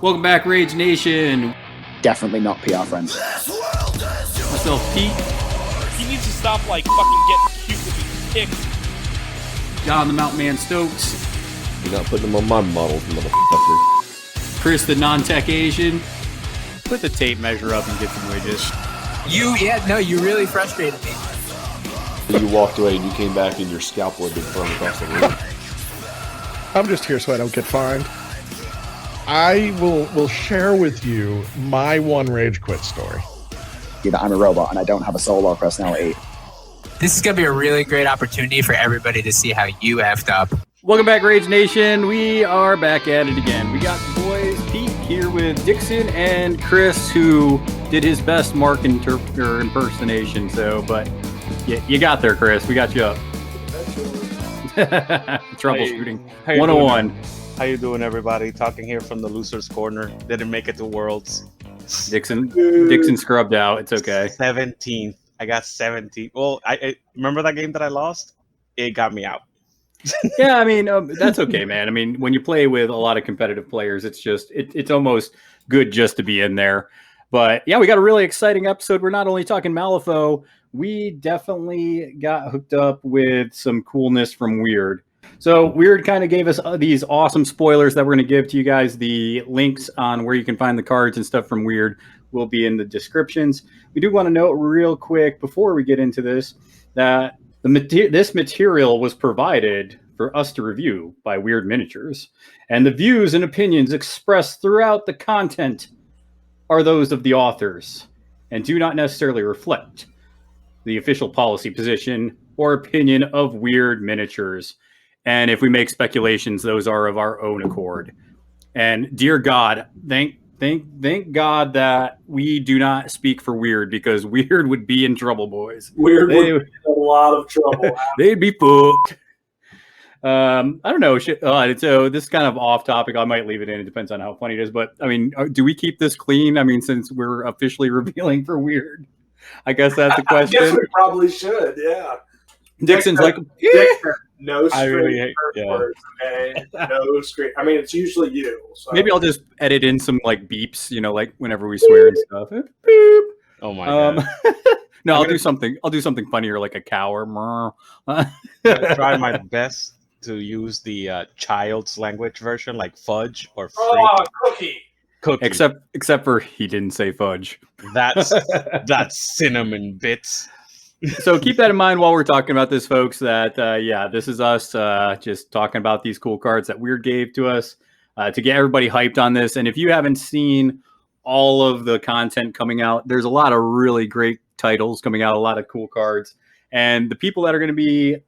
Welcome back, Rage Nation. Definitely not PR friends. Myself, Pete. He needs to stop, like, fucking getting cute with his kicks. John the Mountain Man Stokes. You're not putting them on my models, motherfucker. Chris the Non-Tech Asian. Put the tape measure up and get some widgets. You really frustrated me. You walked away and you came back and your scalpel had been thrown across the room. I'm just here so I don't get fined. I will share with you my one rage quit story. That I'm a robot and I don't have a soul or personality. This is going to be a really great opportunity for everybody to see how you effed up. Welcome back, Rage Nation. We are back at it again. We got the boys, Pete, here with Dixon and Chris, who did his best Mark impersonation. But you got there, Chris. We got you up. Troubleshooting. 101. How you doing, everybody? Talking here from the loser's corner. Didn't make it to Worlds. Dixon scrubbed out. It's okay. 17th. I got 17. Well, I remember that game that I lost? It got me out. Yeah, I mean, that's okay, man. I mean, when you play with a lot of competitive players, it's almost good just to be in there. But yeah, we got a really exciting episode. We're not only talking Malifaux, we definitely got hooked up with some coolness from Wyrd. So Wyrd kind of gave us these awesome spoilers that we're going to give to you guys. The links on where you can find the cards and stuff from Wyrd will be in the descriptions. We do want to note real quick before we get into this that this material was provided for us to review by Wyrd Miniatures, and the views and opinions expressed throughout the content are those of the authors and do not necessarily reflect the official policy position or opinion of Wyrd Miniatures. And if we make speculations, those are of our own accord. And dear God, thank God that we do not speak for Wyrd, because Wyrd would be in trouble, boys. Wyrd would be in a lot of trouble. They'd be fucked. I don't know. So this is kind of off topic. I might leave it in. It depends on how funny it is. But I mean, do we keep this clean? I mean, since we're officially revealing for Wyrd, I guess that's the question. I guess we probably should. Yeah. Dixon's Dixon, no straight words, okay? No straight. I mean, it's usually you. So. Maybe I'll just edit in some like beeps, like whenever we swear and stuff. Beep. Oh my God. No, I'll do something funnier, like a cow or. I try my best to use the child's language version, like fudge or freak. Oh, cookie. Except for he didn't say fudge. That's cinnamon bits. So keep that in mind while we're talking about this, folks, that, this is us just talking about these cool cards that Wyrd gave to us to get everybody hyped on this. And if you haven't seen all of the content coming out, there's a lot of really great titles coming out, a lot of cool cards. And the people that are going to be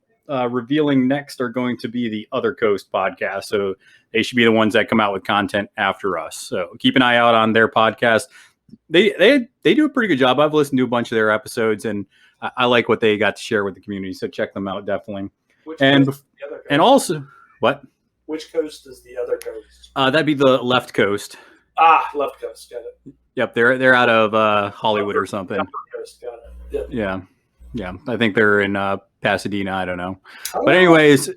revealing next are going to be the Other Coast podcast. So they should be the ones that come out with content after us. So keep an eye out on their podcast. They do a pretty good job. I've listened to a bunch of their episodes, and I like what they got to share with the community, so check them out definitely. And also, what? Which coast is the Other Coast? That'd be the Left Coast. Left Coast, got it. Yep, they're out of Hollywood or something. Upper Coast, got it. Yep. Yeah. I think they're in Pasadena. I don't know, but anyways,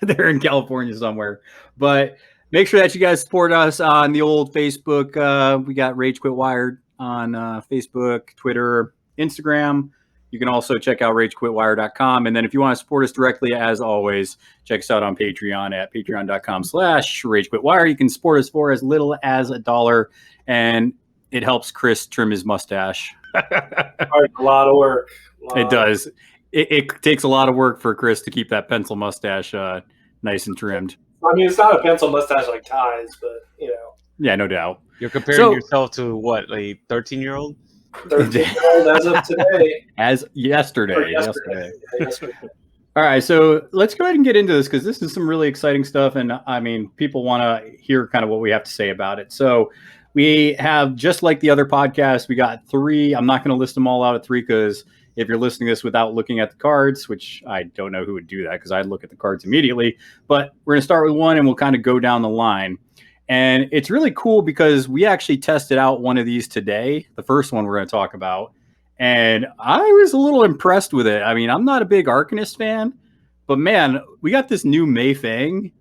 they're in California somewhere. But make sure that you guys support us on the old Facebook. We got Rage Quit Wyrd on Facebook, Twitter, Instagram. You can also check out ragequitwire.com. And then if you want to support us directly, as always, check us out on Patreon at patreon.com/ragequitwire. You can support us for as little as $1, and it helps Chris trim his mustache. A lot of work. It does. It takes a lot of work for Chris to keep that pencil mustache nice and trimmed. I mean, it's not a pencil mustache like Ty's, but, Yeah, no doubt. You're comparing yourself to what, a 13-year-old? 13-year-old as of today. As yesterday. Yesterday. All right, so let's go ahead and get into this, because this is some really exciting stuff, and I mean, people want to hear kind of what we have to say about it. So we have, just like the other podcast, we got 3. I'm not going to list them all out at 3, because if you're listening to this without looking at the cards, which I don't know who would do that, because I'd look at the cards immediately, but we're going to start with 1, and we'll kind of go down the line. And it's really cool because we actually tested out one of these today, the first one we're going to talk about, and I was a little impressed with it. I mean, I'm not a big Arcanist fan, but man, we got this new Mei Feng,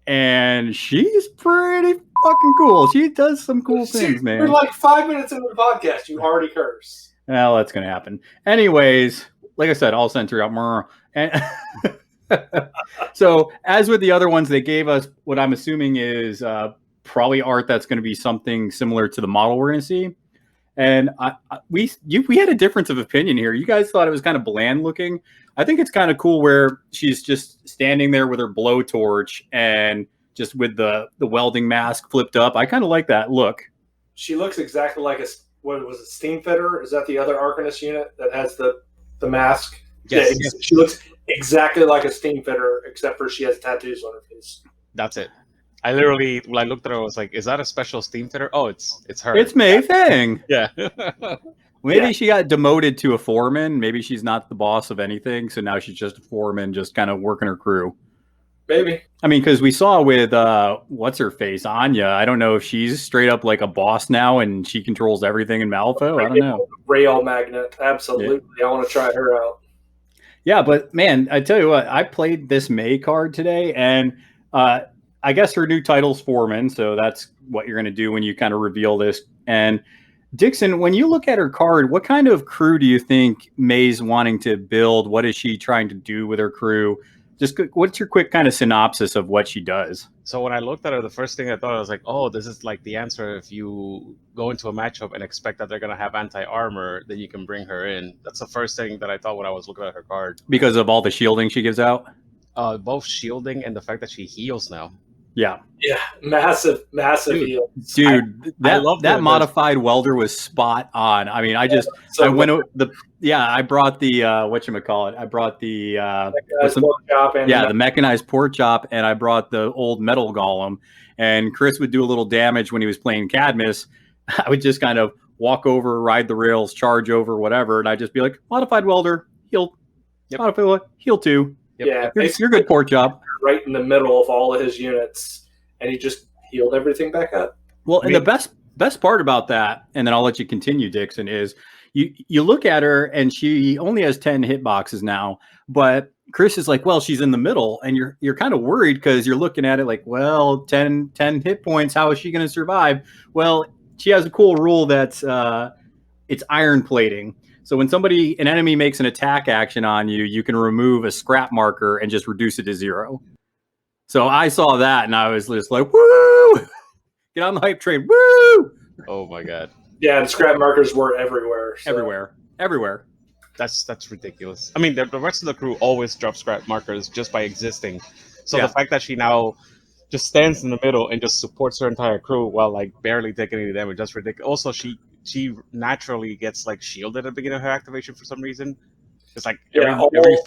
and she's pretty fucking cool. She does some cool things, You're man. like 5 minutes into the podcast. You already curse. Well, that's gonna happen. Anyways, like I said, I'll censor out. And so, as with the other ones, they gave us what I'm assuming is probably art that's going to be something similar to the model we're going to see. And we had a difference of opinion here. You guys thought it was kind of bland looking. I think it's kind of cool where she's just standing there with her blowtorch and just with the welding mask flipped up. I kind of like that look. She looks exactly like what was it, Steam Fitter? Is that the other Arcanist unit that has the mask? Yes. Yeah, she looks exactly like a Steam Fitter, except for she has tattoos on her face. That's it. I literally, when I looked at her, I was like, "Is that a special steam fitter?" Oh, it's her. It's Mei Feng. Yeah. Maybe she got demoted to a foreman. Maybe she's not the boss of anything, so now she's just a foreman, just kind of working her crew. Maybe. I mean, because we saw with what's her face, Anya. I don't know if she's straight up like a boss now and she controls everything in Malifaux. I don't know. Rail magnet, absolutely. Yeah. I want to try her out. Yeah, but man, I tell you what, I played this Mei card today, and I guess her new title's Foreman, so that's what you're going to do when you kind of reveal this. And Dixon, when you look at her card, what kind of crew do you think Mei's wanting to build? What is she trying to do with her crew? Just what's your quick kind of synopsis of what she does? So when I looked at her, the first thing I thought, I was like, oh, this is like the answer. If you go into a matchup and expect that they're going to have anti-armor, then you can bring her in. That's the first thing that I thought when I was looking at her card. Because of all the shielding she gives out? Both shielding and the fact that she heals now. Yeah. Yeah, massive heal. Dude, that modified welder was spot on. I mean, I brought the whatchamacallit. I brought the the mechanized pork chop, and I brought the old metal golem. And Chris would do a little damage when he was playing Cadmus. I would just kind of walk over, ride the rails, charge over, whatever, and I'd just be like, modified welder, heal. Yep. Modified heal 2. Yep. Yeah, you're good, pork chop. Right in the middle of all of his units, and he just healed everything back up. Well, and the best part about that, and then I'll let you continue, Dixon, is you look at her and she only has 10 hitboxes now, but Chris is like, well, she's in the middle, and you're kind of worried because you're looking at it like, well, 10 hit points, how is she going to survive? Well, she has a cool rule that's it's iron plating. So when an enemy makes an attack action on you, you can remove a scrap marker and just reduce it to 0. So I saw that and I was just like, woo! Get on the hype train, woo! Oh my god. Yeah, and scrap markers were everywhere. So. Everywhere. That's ridiculous. I mean, the rest of the crew always drop scrap markers just by existing. So the fact that she now just stands in the middle and just supports her entire crew while like barely taking any damage, that's ridiculous. Also, she naturally gets like shielded at the beginning of her activation for some reason. It's like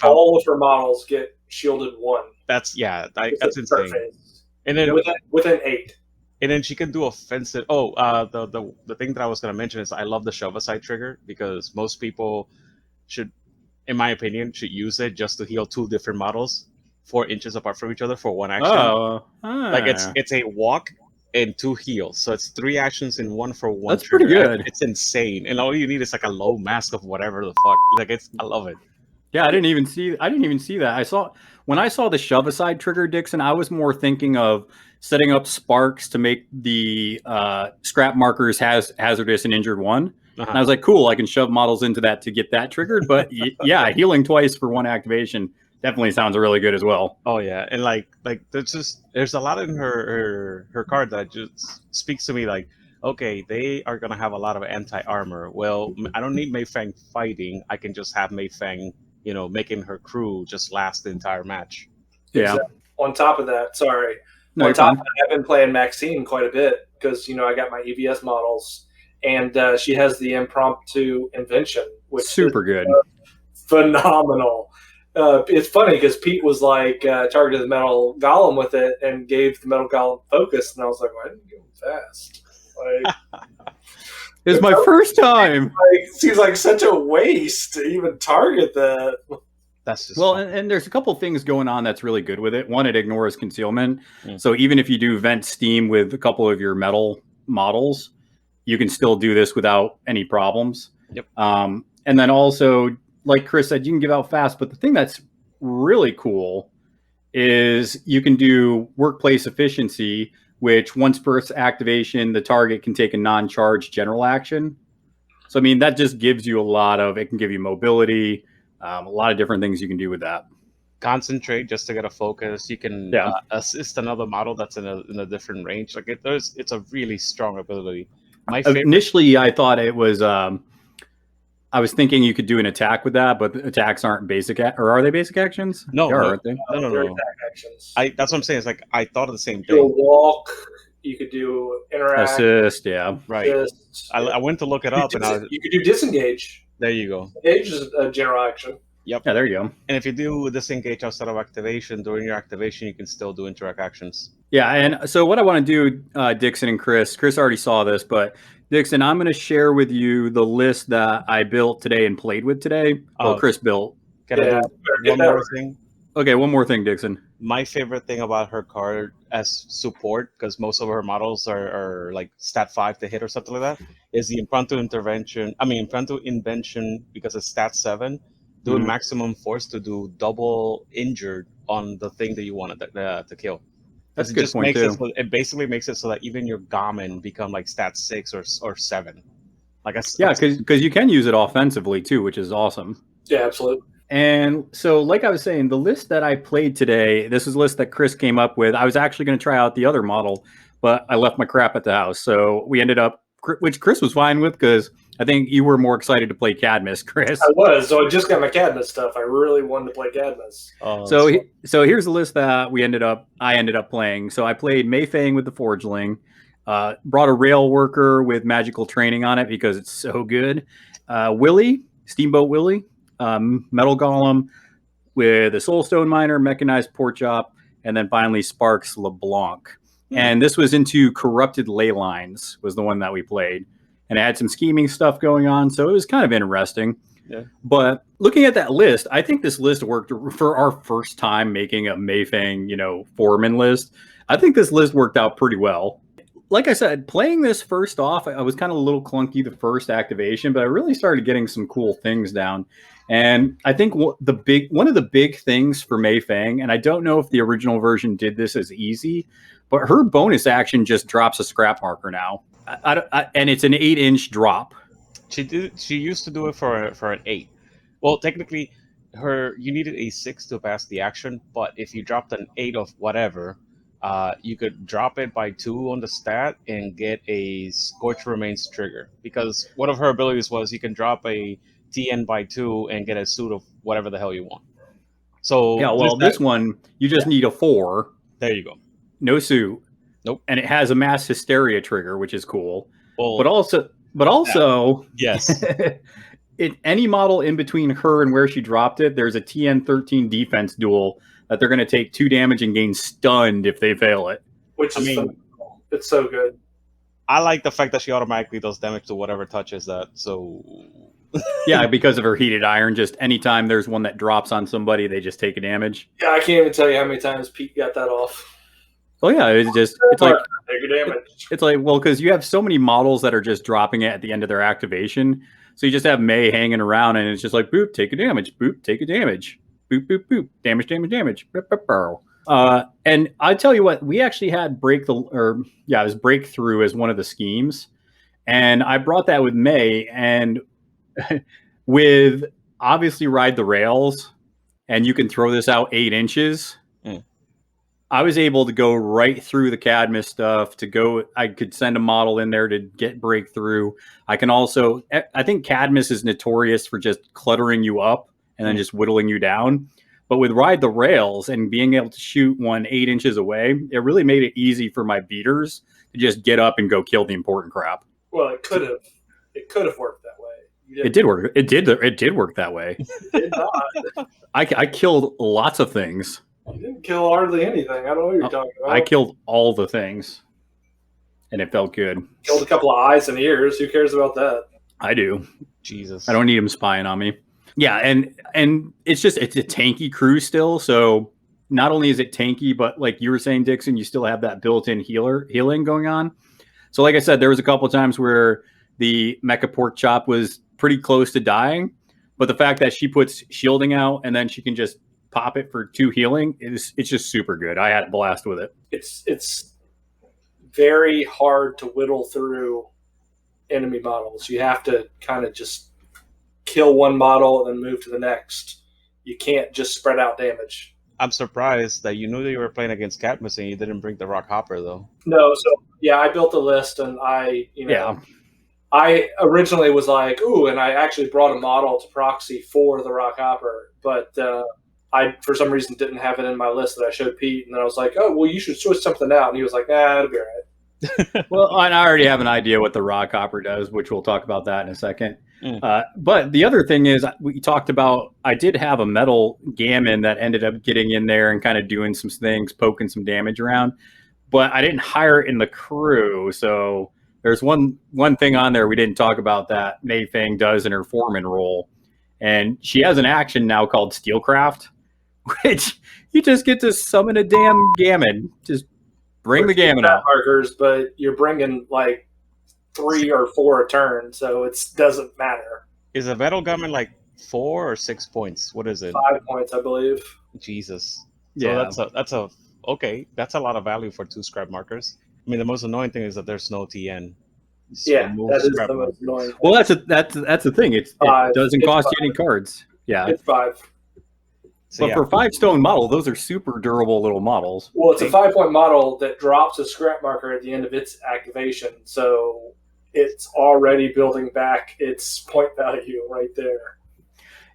all of her models get shielded 1. That's insane. And then within 8. And then she can do offensive. Oh, the thing that I was going to mention is I love the shove aside trigger because most people should, in my opinion, should use it just to heal 2 different models 4 inches apart from each other for 1 action. Like it's a walk and 2 heals, so it's 3 actions in 1 for 1. That's trigger. Pretty good. It's insane, and all you need is like a low mask of whatever the fuck. Like I love it. Yeah, I didn't even see that. When I saw the shove aside trigger, Dixon, I was more thinking of setting up sparks to make the scrap markers hazardous and injured 1. And I was like, cool, I can shove models into that to get that triggered. But yeah, healing twice for 1 activation definitely sounds really good as well. Oh yeah, and like there's a lot in her card that just speaks to me like, okay, they are gonna have a lot of anti-armor. Well, I don't need Mei Feng fighting. I can just have Mei Feng, making her crew just last the entire match. Yeah. Exactly. On top of that, I've been playing Maxine quite a bit because I got my EVS models, and she has the impromptu invention, which super good, phenomenal. It's funny because Pete was like targeted the metal golem with it and gave the metal golem focus, and I was like, why didn't you go fast? Like, it's my first time. Like, seems like such a waste to even target that. That's just and there's a couple things going on that's really good with it. One, it ignores concealment, so even if you do vent steam with a couple of your metal models, you can still do this without any problems. Yep. And then also, like Chris said, you can give out fast, but the thing that's really cool is you can do workplace efficiency which once per activation, the target can take a non-charged general action. So, I mean, that just gives you it can give you mobility, a lot of different things you can do with that. Concentrate just to get a focus. You can assist another model that's in a different range. Like it's a really strong ability. Initially, I thought it was. I was thinking you could do an attack with that, but attacks aren't basic, or are they basic actions? No, aren't they? No. Attack actions. That's what I'm saying. It's like I thought of the same You could do a thing. walk. You could do interact. Assist, yeah. Right. Assist, I went to look it up, and you could do disengage. there you go. Disengage is a general action. Yep. Yeah, there you go. And if you do disengage outside of activation, during your activation, you can still do interact actions. Yeah, and so what I want to do, Dixon and Chris already saw this, but Dixon, I'm going to share with you the list that I built today and played with today. Chris built. Can I do one more thing? Okay, one more thing, Dixon. My favorite thing about her card as support, because most of her models are like stat 5 to hit or something like that, is the Impromptu Invention, because it's stat 7, doing maximum force to do double injured on the thing that you wanted to kill. That's a good point, too. It basically makes it so that even your Gamin become like stat 6 or 7. Yeah, because you can use it offensively, too, which is awesome. Yeah, absolutely. And so, like I was saying, the list that I played today, this is a list that Chris came up with. I was actually going to try out the other model, but I left my crap at the house. So we ended up, which Chris was fine with, because I think you were more excited to play Cadmus, Chris. I was. So I just got my Cadmus stuff. I really wanted to play Cadmus. So here's the list that I ended up playing. So I played Mei Feng with the Forgeling, brought a Rail Worker with magical training on it because it's so good. Steamboat Willie, Metal Golem with a Soulstone Miner, Mechanized Pork Chop, and then finally Sparks LeBlanc. And this was into Corrupted Ley Lines was the one that we played. And it had some scheming stuff going on, so it was kind of interesting. Yeah. But looking at that list, I think this list worked for our first time making a Mei Feng, foreman list. I think this list worked out pretty well. Like I said, playing this first off, I was kind of a little clunky the first activation, but I really started getting some cool things down. And I think one of the big things for Mei Feng, and I don't know if the original version did this as easy, but her bonus action just drops a scrap marker now. And it's an 8-inch drop. She used to do it for an 8. Well, technically, you needed a 6 to pass the action, but if you dropped an 8 of whatever, you could drop it by 2 on the stat and get a Scorch Remains trigger. Because one of her abilities was you can drop a TN by 2 and get a suit of whatever the hell you want. So yeah, well, this one you just need a 4. There you go. No suit. Nope. And it has a Mass Hysteria trigger, which is cool. Well, but also, yes. Any model in between her and where she dropped it, there's a TN13 defense duel that they're going to take 2 damage and gain stunned if they fail it. Which is phenomenal. It's so good. I like the fact that she automatically does damage to whatever touches that. So yeah, because of her heated iron, just anytime there's one that drops on somebody, they just take a damage. Yeah, I can't even tell you how many times Pete got that off. Oh yeah, it's like take a damage. It's like, well, because you have so many models that are just dropping it at the end of their activation. So you just have Mei hanging around, and it's just like, boop, take a damage, boop, take a damage, boop, boop, boop, damage, damage, damage. And I tell you what, we actually had breakthrough as one of the schemes, and I brought that with Mei, and with obviously Ride the Rails, and you can throw this out 8 inches. I was able to go right through the Cadmus stuff I could send a model in there to get breakthrough. I think Cadmus is notorious for just cluttering you up and then just whittling you down. But with Ride the Rails and being able to shoot one 8 inches away, it really made it easy for my beaters to just get up and go kill the important crap. Well, it could have worked that way. It did work. It did work that way. It did not. I killed lots of things. You didn't kill hardly anything. I don't know what you're talking about. I killed all the things, and it felt good. Killed a couple of eyes and ears. Who cares about that? I do. Jesus. I don't need him spying on me. Yeah, and it's a tanky crew still. So not only is it tanky, but like you were saying, Dixon, you still have that built-in healing going on. So like I said, there was a couple of times where the Mecha Pork Chop was pretty close to dying, but the fact that she puts shielding out and then she can just pop it for 2 healing, it's just super good. I had a blast with it. It's very hard to whittle through enemy models. You have to kind of just kill one model and then move to the next. You can't just spread out damage. I'm surprised that you knew that you were playing against Cadmus and you didn't bring the Rockhopper though. No, so yeah, I built a list and I originally was like, ooh, and I actually brought a model to proxy for the Rockhopper, but I, for some reason, didn't have it in my list that I showed Pete, and then I was like, oh, well, you should switch something out, and he was like, nah, it'll be all right. Well, and I already have an idea what the Rockhopper does, which we'll talk about that in a second. But the other thing is, we talked about, I did have a metal gammon that ended up getting in there and kind of doing some things, poking some damage around, but I didn't hire it in the crew, so there's one thing on there we didn't talk about that Mei Feng does in her foreman role, and she has an action now called Steelcraft, which you just get to summon a damn gammon. Just bring the gammon out. Markers, but you're bringing like 3 or 4 a turn, so it doesn't matter. Is a metal gammon like 4 or 6 points? What is it? 5 points, I believe. Jesus. Yeah, so that's a lot of value for 2 scrap markers. I mean, the most annoying thing is that there's no TN. Yeah, that is the most annoying thing. Well, that's the thing. It doesn't cost you any cards. Yeah, it's 5. So, but for 5-stone model, those are super durable little models. Well, it's a 5-point model that drops a scrap marker at the end of its activation, so it's already building back its point value right there.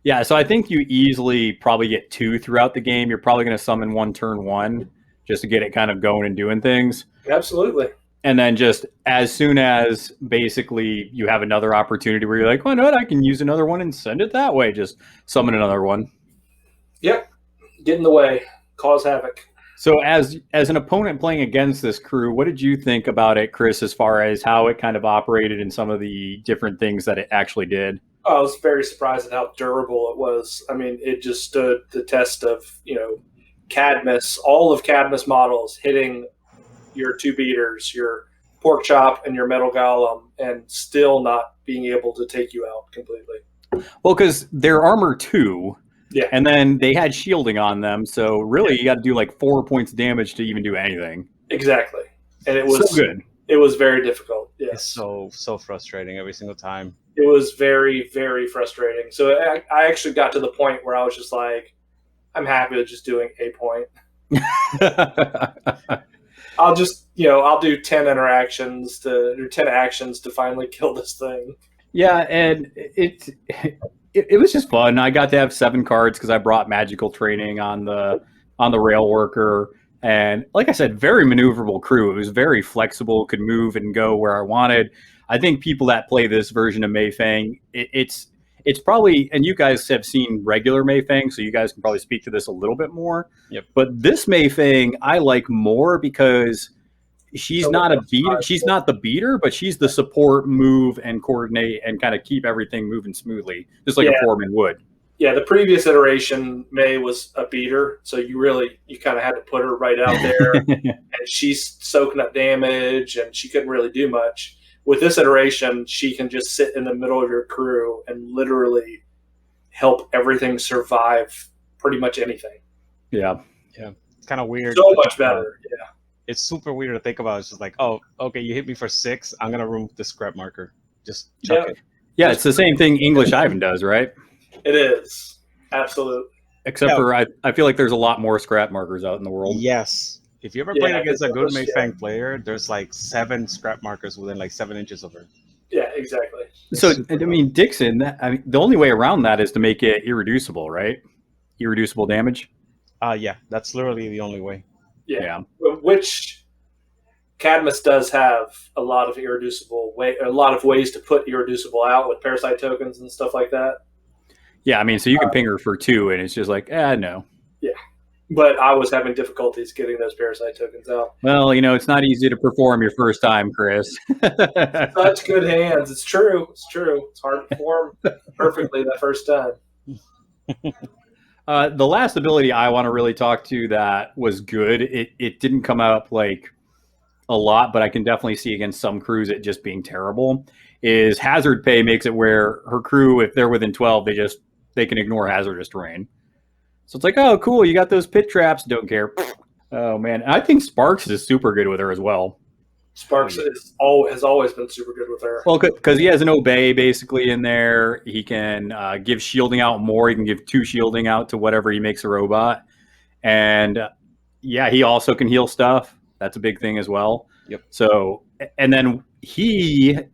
Yeah, so I think you easily probably get 2 throughout the game. You're probably going to summon 1 turn 1 just to get it kind of going and doing things. Absolutely. And then just as soon as basically you have another opportunity where you're like, well, no, I can use another one and send it that way. Just summon another one. Yep. Get in the way. Cause havoc. So as an opponent playing against this crew, what did you think about it, Chris, as far as how it kind of operated and some of the different things that it actually did? I was very surprised at how durable it was. I mean, it just stood the test of, Cadmus, all of Cadmus models hitting your 2 beaters, your pork chop and your metal golem, and still not being able to take you out completely. Well, because they're armor 2. Yeah. And then they had shielding on them, so really you got to do like 4 points damage to even do anything. Exactly. And it was so good. It was very difficult. Yes. It's so frustrating every single time. It was very, very frustrating. So I actually got to the point where I was just like, I'm happy with just doing a point. I'll just, I'll do 10 actions to finally kill this thing. Yeah, and it was just fun. I got to have 7 cards because I brought magical training on the rail worker, and like I said, very maneuverable crew. It was very flexible, could move and go where I wanted. I think people that play this version of Mei Feng, it's probably, and you guys have seen regular Mei Feng, so you guys can probably speak to this a little bit more. Yep. But this Mei Feng I like more because she's not a beater. She's not the beater, but she's the support, move, and coordinate, and kind of keep everything moving smoothly, just like a foreman would. Yeah, the previous iteration, Mei was a beater, so you kind of had to put her right out there, and she's soaking up damage, and she couldn't really do much. With this iteration, she can just sit in the middle of your crew and literally help everything survive pretty much anything. Yeah. Yeah. It's kind of weird. So much better. Yeah. It's super weird to think about. It's just like, oh, okay, you hit me for 6. I'm going to remove the scrap marker. Just chuck it. Yeah, it's the same thing English Ivan does, right? It is. Absolutely. Except for I feel like there's a lot more scrap markers out in the world. Yes. If you ever played against a good Mei Feng player, there's like 7 scrap markers within like 7 inches of her. Yeah, exactly. So, I mean, Dixon, the only way around that is to make it irreducible, right? Irreducible damage? Yeah, that's literally the only way. Yeah. Which Cadmus does have a lot of ways to put irreducible out with parasite tokens and stuff like that. Yeah, I mean, so you can ping her for 2, and it's just like, no. Yeah. But I was having difficulties getting those parasite tokens out. Well, it's not easy to perform your first time, Chris. Such good hands. It's true. It's true. It's hard to perform perfectly that first time. The last ability I want to really talk to that was good, it didn't come up like a lot, but I can definitely see against some crews it just being terrible, is Hazard Pay makes it where her crew, if they're within 12, they can ignore hazardous terrain. So it's like, oh, cool, you got those pit traps, don't care. Oh, man. I think Sparks is super good with her as well. Sparks has always been super good with her. Well, because he has an obey basically in there. He can give shielding out more. He can give 2 shielding out to whatever he makes a robot. And yeah, he also can heal stuff. That's a big thing as well. Yep. So, and then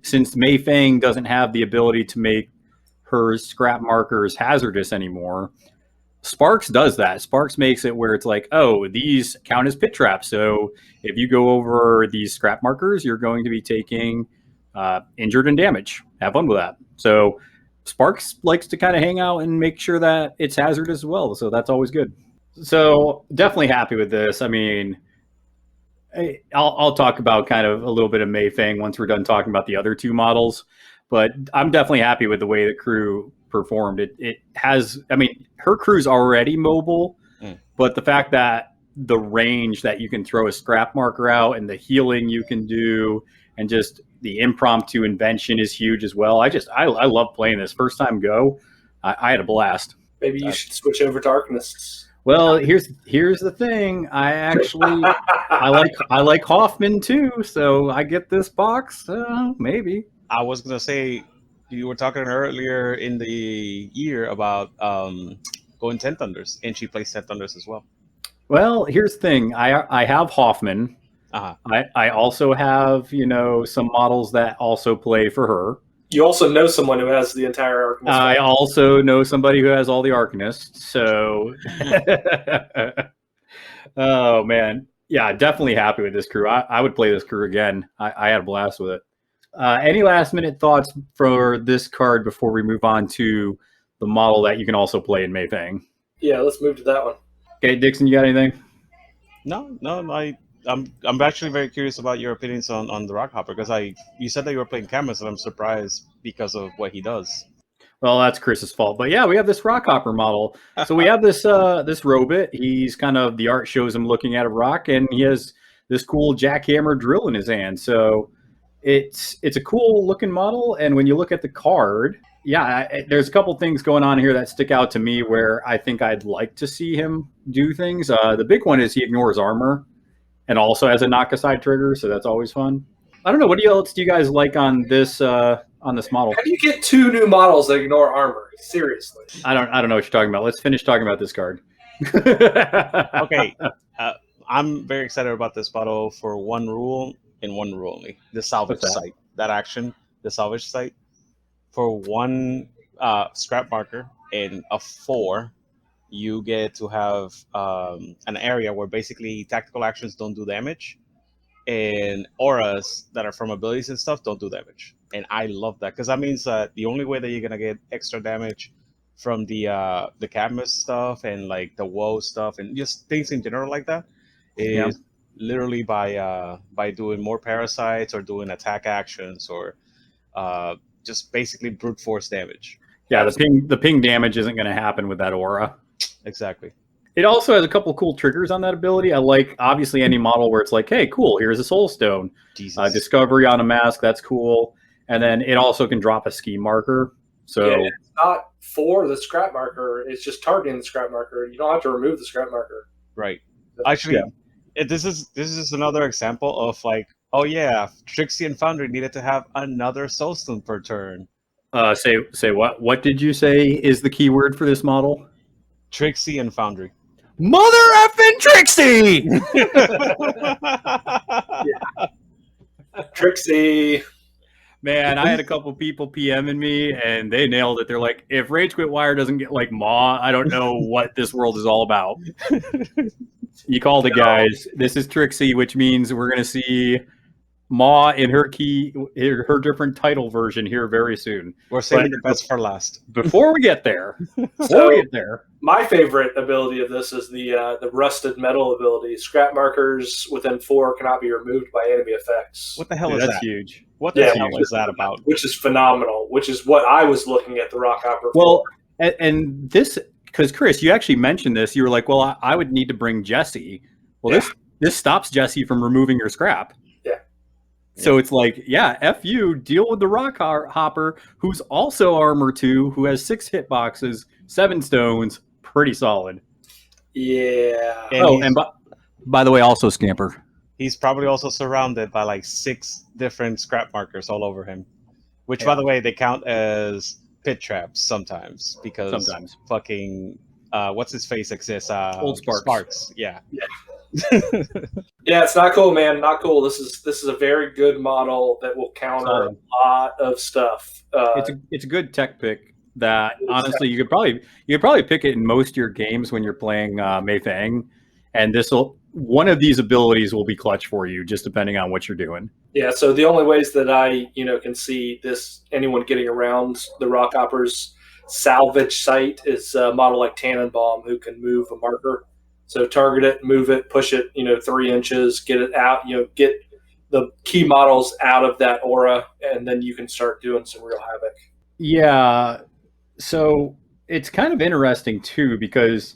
since Mei Feng doesn't have the ability to make her scrap markers hazardous anymore, Sparks does that. Sparks makes it where it's like, oh, these count as pit traps. So if you go over these scrap markers, you're going to be taking injured and damage. Have fun with that. So Sparks likes to kind of hang out and make sure that it's hazardous as well. So that's always good. So definitely happy with this. I mean, I'll talk about kind of a little bit of Mei Feng once we're done talking about the other 2 models. But I'm definitely happy with the way the crew performed. It has, I mean, her crew's already mobile, but the fact that the range that you can throw a scrap marker out and the healing you can do and just the impromptu invention is huge as well. I love playing this. First time go, I had a blast. Maybe you should switch over to Arcanists. Well, here's the thing. I like Hoffman too, so I get this box. Maybe. I was gonna say, you were talking earlier in the year about going 10 Thunders, and she plays 10 Thunders as well. Well, here's the thing. I have Hoffman. I also have, some models that also play for her. You also know someone who has the entire Arcanist. I also know somebody who has all the Arcanists. So, oh man, yeah, definitely happy with this crew. I would play this crew again. I had a blast with it. Any last minute thoughts for this card before we move on to the model that you can also play in Mei Feng? Yeah, let's move to that one. Okay, Dixon, you got anything? No, I'm actually very curious about your opinions on the Rockhopper, because you said that you were playing Camus, and I'm surprised because of what he does. Well, that's Chris's fault, but yeah, we have this Rockhopper model. So we have this robot. He's kind of, the art shows him looking at a rock, and he has this cool jackhammer drill in his hand. So it's a cool looking model, and when you look at the card, yeah, there's a couple things going on here that stick out to me where I think I'd like to see him do things. The big one is he ignores armor and also has a knock aside trigger, so that's always fun. I don't know, what else do you guys like on this model? How do you get 2 new models that ignore armor? Seriously. I don't know what you're talking about. Let's finish talking about this card. Okay. I'm very excited about this model for one rule and one rule only. The salvage site. That action, the salvage site. For 1 scrap marker and a 4, you get to have an area where basically tactical actions don't do damage, and auras that are from abilities and stuff don't do damage. And I love that, because that means that the only way that you're gonna get extra damage from the Cadmus stuff and like the woe stuff and just things in general like that is literally by doing more parasites or doing attack actions or just basically brute force damage. Yeah, the ping damage isn't going to happen with that aura. Exactly. It also has a couple cool triggers on that ability. I like, obviously, any model where it's like, hey, cool, here's a soul stone. Discovery on a mask, that's cool. And then it also can drop a ski marker. So yeah, it's not for the scrap marker, it's just targeting the scrap marker. You don't have to remove the scrap marker. Right. Actually, this is another example of like, oh yeah, Tricksy and Foundry needed to have another soulstone per turn. Say what? What did you say is the keyword for this model? Tricksy and Foundry. Mother effing Tricksy! Tricksy. Man, I had a couple people PMing me, and they nailed it. They're like, if Rage Quit Wire doesn't get like Maw, I don't know what this world is all about. You called it, guys. This is Tricksy, which means we're going to see Maw in her different title version here very soon. We're saving the best for last. Before we get there, my favorite ability of this is the rusted metal ability. Scrap markers within 4 cannot be removed by enemy effects. What the hell is that? That's huge. What the hell is that about? Which is phenomenal. Which is what I was looking at the Rockhopper for. Well, and this, because Chris, you actually mentioned this. You were like, well, I would need to bring Jesse. Well, this stops Jesse from removing your scrap. So it's like, yeah, F you, deal with the Rockhopper, who's also armor 2, who has 6 hitboxes, 7 stones, pretty solid. Yeah. And by the way, also Scamper. He's probably also surrounded by like 6 different scrap markers all over him, which, Yeah. by the way, they count as pit traps sometimes because Sometimes. fucking what's his face exists. Old Sparks. Yeah. Yeah, it's not cool, man. Not cool. This is a very good model that will counter Solid. a lot of stuff. It's a good tech pick that honestly you could probably pick it in most of your games when you're playing Mei Feng, and one of these abilities will be clutch for you just depending on what you're doing. Yeah, so the only ways that I can see anyone getting around the Rockhopper's salvage site is a model like Tannenbaum, who can move a marker. So target it, move it, push it 3 inches, get it out, get the key models out of that aura, and then you can start doing some real havoc. Yeah, so it's kind of interesting too because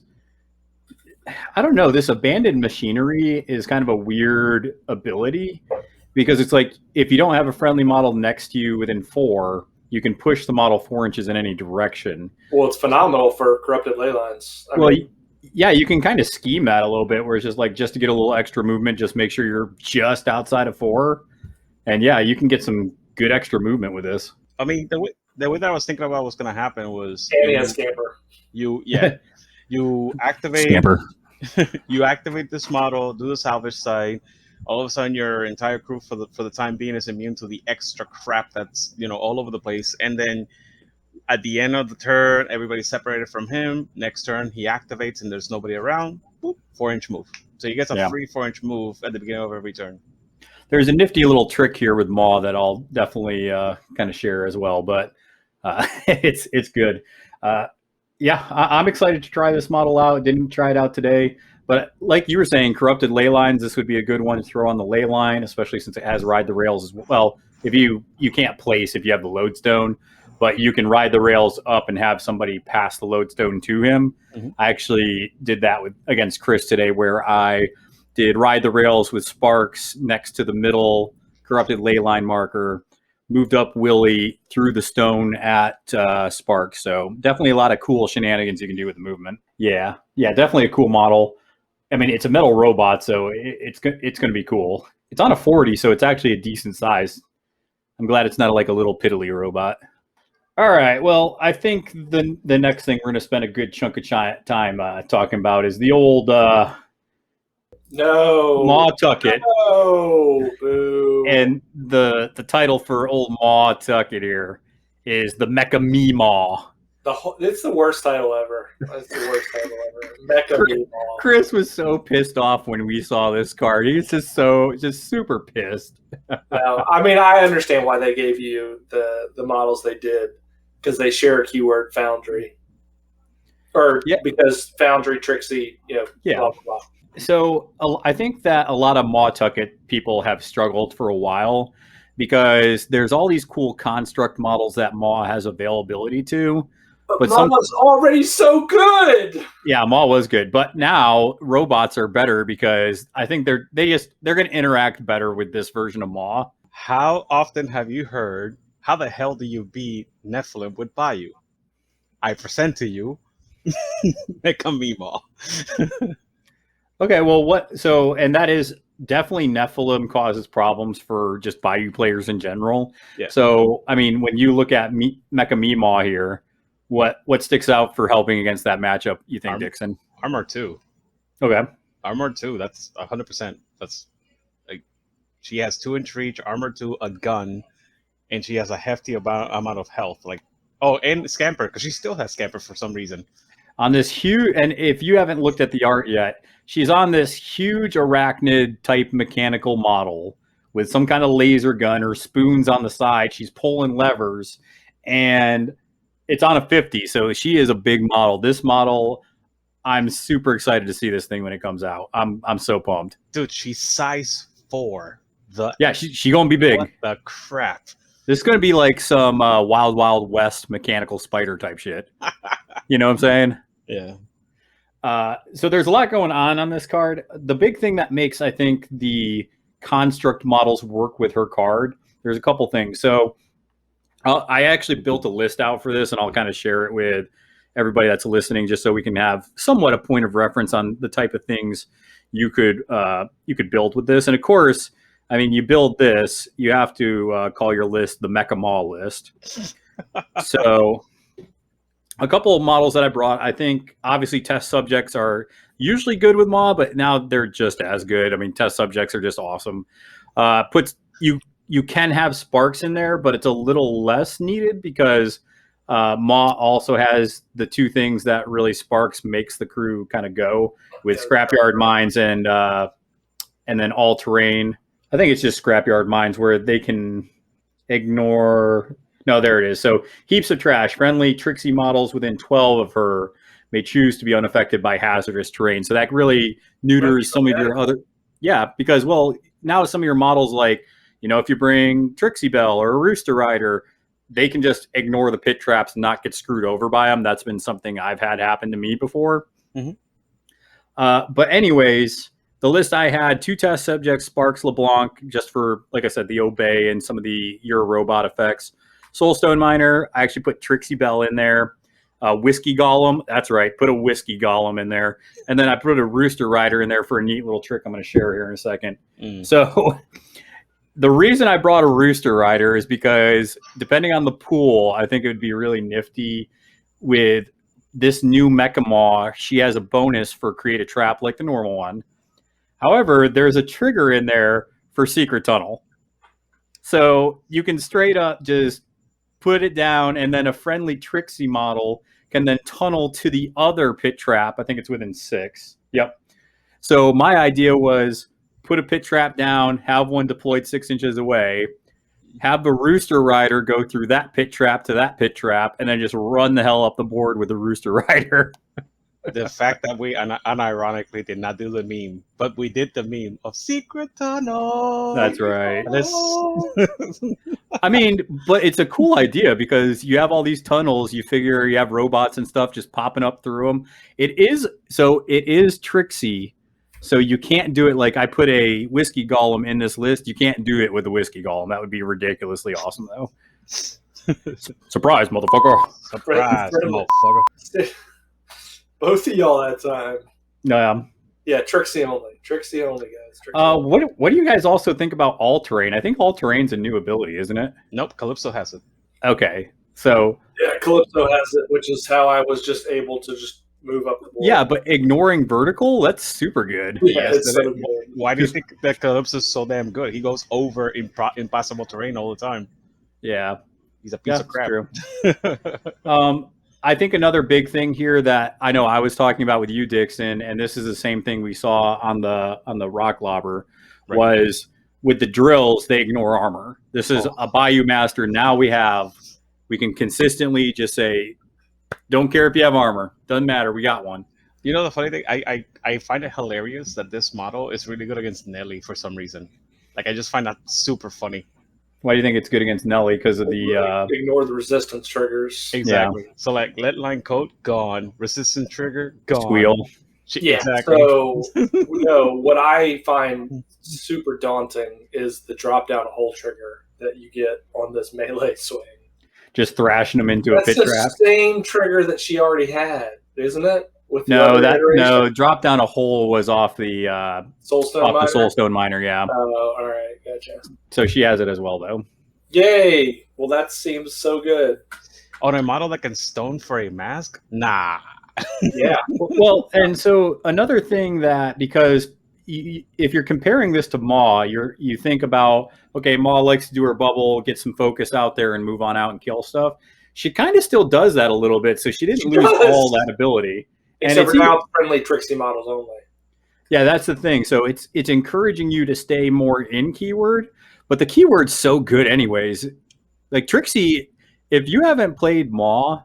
I don't know, this abandoned machinery is kind of a weird ability because it's like if you don't have a friendly model next to you within 4, you can push the model 4 inches in any direction. Well, it's phenomenal for corrupted ley lines. Yeah, you can kind of scheme that a little bit where it's just like just to get a little extra movement, just make sure you're just outside of 4. And yeah, you can get some good extra movement with this. I mean, the way that I was thinking about what's going to happen was And he has Scamper. You activate Scamper. You activate this model, do the salvage site. All of a sudden, your entire crew for the time being is immune to the extra crap that's all over the place. And then at the end of the turn, everybody's separated from him. Next turn, he activates and there's nobody around. Boop, 4-inch move. So you get a free 4-inch move at the beginning of every turn. There's a nifty little trick here with Maw that I'll definitely kind of share as well, but it's good. I'm excited to try this model out. Didn't try it out today, but like you were saying, corrupted ley lines, this would be a good one to throw on the ley line, especially since it has ride the rails as well. If you can't place if you have the lodestone, but you can ride the rails up and have somebody pass the lodestone to him. Mm-hmm. I actually did that against Chris today, where I did ride the rails with Sparks next to the middle corrupted ley line marker, moved up Willie through the stone at Sparks. So definitely a lot of cool shenanigans you can do with the movement. Yeah, definitely a cool model. I mean, it's a metal robot, so it's going to be cool. It's on a 40, so it's actually a decent size. I'm glad it's not like a little piddly robot. All right, well, I think the next thing we're going to spend a good chunk of time talking about is the old Mawtucket. No, boo. And the title for old Mawtucket here is the Mecca Mawtucket. It's the worst title ever. It's the worst title ever. Mecca Mawtucket. Chris was so pissed off when we saw this card. He's just super pissed. Well, I mean, I understand why they gave you the models they did, because they share a keyword, Foundry. Or because Foundry, Tricksy, blah, blah, blah. So I think that a lot of Mawtucket people have struggled for a while because there's all these cool construct models that Maw has availability to. But Maw was already so good. Yeah, Maw was good, but now robots are better because I think they're going to interact better with this version of Maw. How often have you heard, how the hell do you beat Nephilim with Bayou? I present to you Mecca Maw. Okay, well, and that is definitely Nephilim causes problems for just Bayou players in general. Yeah. So, I mean, when you look at Mecca Maw here, what sticks out for helping against that matchup, you think, Dixon? Armor 2. Okay. Armor 2, that's 100%. That's like, she has 2-inch reach, Armor 2, a gun, and she has a hefty amount of health. And Scamper, because she still has Scamper for some reason. On this huge, and if you haven't looked at the art yet, she's on this huge arachnid type mechanical model with some kind of laser gun or spoons on the side. She's pulling levers, and it's on a 50, so she is a big model. This model, I'm super excited to see this thing when it comes out. I'm so pumped. Dude, she's size 4. She gonna be big. What the crap? This is gonna be like some Wild Wild West mechanical spider type shit. You know what I'm saying? Yeah. So there's a lot going on this card. The big thing that makes, I think, the construct models work with her card, there's a couple things. So I actually built a list out for this, and I'll kind of share it with everybody that's listening just so we can have somewhat a point of reference on the type of things you could build with this. And of course, I mean, you build this, you have to call your list the Mecca Maw list. So a couple of models that I brought, I think obviously test subjects are usually good with Maw, but now they're just as good. I mean, test subjects are just awesome. You can have sparks in there, but it's a little less needed because Maw also has the two things that really sparks makes the crew kind of go with scrapyard mines and then all terrain. I think it's just scrapyard mines where they can ignore. No, there it is. So heaps of trash. Friendly Tricksy models within 12 of her may choose to be unaffected by hazardous terrain. So that really neuters some of your other. Yeah, because now some of your models like, if you bring Tricksy Bell or a Rooster Rider, they can just ignore the pit traps and not get screwed over by them. That's been something I've had happen to me before. Mm-hmm. But anyways, the list I had, 2 test subjects, Sparks LeBlanc, just for, like I said, the Obey and some of the Euro Robot effects. Soulstone Miner, I actually put Tricksy Bell in there. Whiskey Golem, that's right, put a Whiskey Golem in there. And then I put a Rooster Rider in there for a neat little trick I'm going to share here in a second. So the reason I brought a Rooster Rider is because depending on the pool, I think it would be really nifty with this new Mecca Maw. She has a bonus for create a trap like the normal one. However, there's a trigger in there for Secret Tunnel. So you can straight up just put it down, and then a friendly Tricksy model can then tunnel to the other pit trap. I think it's within 6. Yep. So my idea was put a pit trap down, have one deployed 6 inches away, have the Rooster Rider go through that pit trap to that pit trap, and then just run the hell up the board with the Rooster Rider. The fact that we unironically did not do the meme, but we did the meme of Secret Tunnel. That's right. I mean, but it's a cool idea because you have all these tunnels. You figure you have robots and stuff just popping up through them. It is Tricksy. So you can't do it like I put a Whiskey Golem in this list. You can't do it with a Whiskey Golem. That would be ridiculously awesome, though. Surprise, motherfucker. Surprise, motherfucker. Both of y'all that time. Yeah, Tricksy only. Tricksy only, guys. Tricksy only. What do you guys also think about all terrain? I think all terrain's a new ability, isn't it? Nope, Calypso has it. Okay, so yeah, Calypso has it, which is how I was just able to just move up the board. Yeah, but ignoring vertical, that's super good. Yeah, it's so good. Why do you think that Calypso is so damn good? He goes over impossible terrain all the time. Yeah, he's a piece of crap. True. I think another big thing here that I know I was talking about with you, Dixon, and this is the same thing we saw on the Rockhopper, was with the drills, they ignore armor. This is a Bayou Master. Now we can consistently just say, don't care if you have armor. Doesn't matter. We got one. You know, the funny thing, I find it hilarious that this model is really good against Nelly for some reason. Like, I just find that super funny. Why do you think it's good against Nelly? Because of the ignore the resistance triggers. Exactly. Yeah. So like lead line coat gone, resistance trigger gone. Squeal. Yeah. Exactly. So what I find super daunting is the drop down hole trigger that you get on this melee swing. Just thrashing them into a pit trap. That's the same trigger that she already had, isn't it? No, drop down a hole was off the Soulstone Miner. Yeah. Oh, all right, gotcha. So she has it as well, though. Yay! Well, that seems so good. On a model that can stone for a mask? Nah. Yeah. Well, and so another thing that, because if you're comparing this to Maw, you think about, okay, Maw likes to do her bubble, get some focus out there, and move on out and kill stuff. She kind of still does that a little bit, so she didn't lose all that ability. Except for now, friendly Tricksy models only. Yeah, that's the thing. So it's encouraging you to stay more in keyword, but the keyword's so good anyways. Like Tricksy, if you haven't played Maw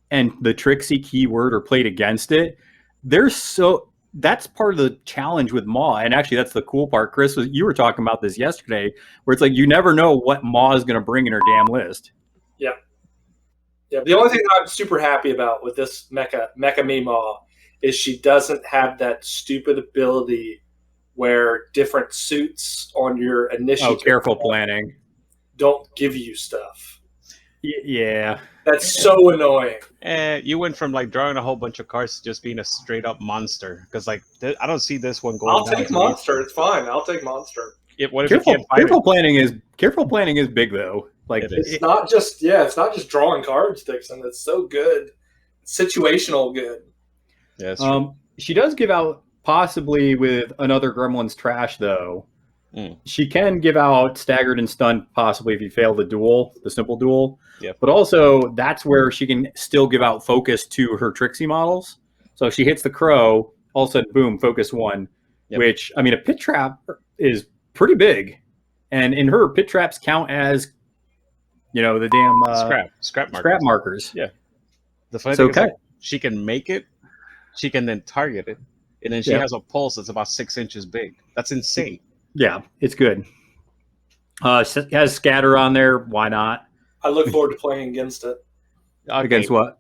and the Tricksy keyword or played against it, that's part of the challenge with Maw. And actually, that's the cool part. Chris, you were talking about this yesterday, where it's like you never know what Maw is going to bring in her damn list. Yeah. Yeah, the only thing that I'm super happy about with this Mecca Maw is she doesn't have that stupid ability where different suits on your initiative careful planning don't give you stuff. Yeah. That's so annoying. You went from like drawing a whole bunch of cards to just being a straight up monster. Because like I don't see this one going. I'll down take to monster. It's fine. I'll take monster. What if you can't fight careful it? planning is big though. Like It is. It's not just drawing cards, Dixon. It's so good. It's situational good. Yeah, that's true. She does give out possibly with another Gremlin's Trash though. She can give out staggered and stunned possibly if you fail the simple duel. Yep. But also that's where she can still give out focus to her Tricksy models. So if she hits the crow, all of a sudden, boom, focus 1. Yep. Which, I mean, a pit trap is pretty big. And in her, pit traps count as, the damn scrap markers. Yeah. The funny thing is like, she can make it, she can then target it, and then she has a pulse that's about 6 inches big. That's insane. Yeah, it's good. It has scatter on there. Why not? I look forward to playing against it. Okay. Against what?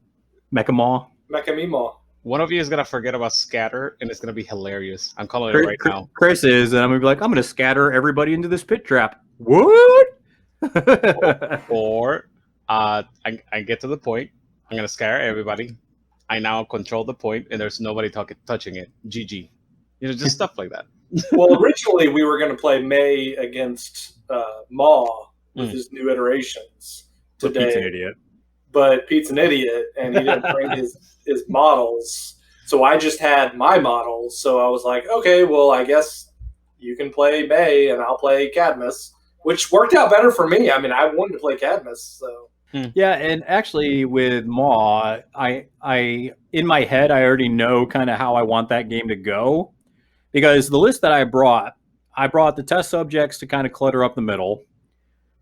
Mecca Mawtucket? Mecca Mawtucket. One of you is gonna forget about scatter, and it's gonna be hilarious. I'm calling it right now. Chris is, and I'm gonna be like, I'm gonna scatter everybody into this pit trap. What? Or I get to the point. I'm gonna scare everybody. I now control the point, and there's nobody touching it. GG. Just stuff like that. Well, originally we were going to play Mei against Maw with his new iterations today. Pete's an idiot. But Pete's an idiot, and he didn't bring his models. So I just had my models. So I was like, okay, well, I guess you can play Mei, and I'll play Cadmus, which worked out better for me. I mean, I wanted to play Cadmus, so... Yeah, and actually with Maw, I in my head I already know kind of how I want that game to go, because the list that I brought the test subjects to kind of clutter up the middle.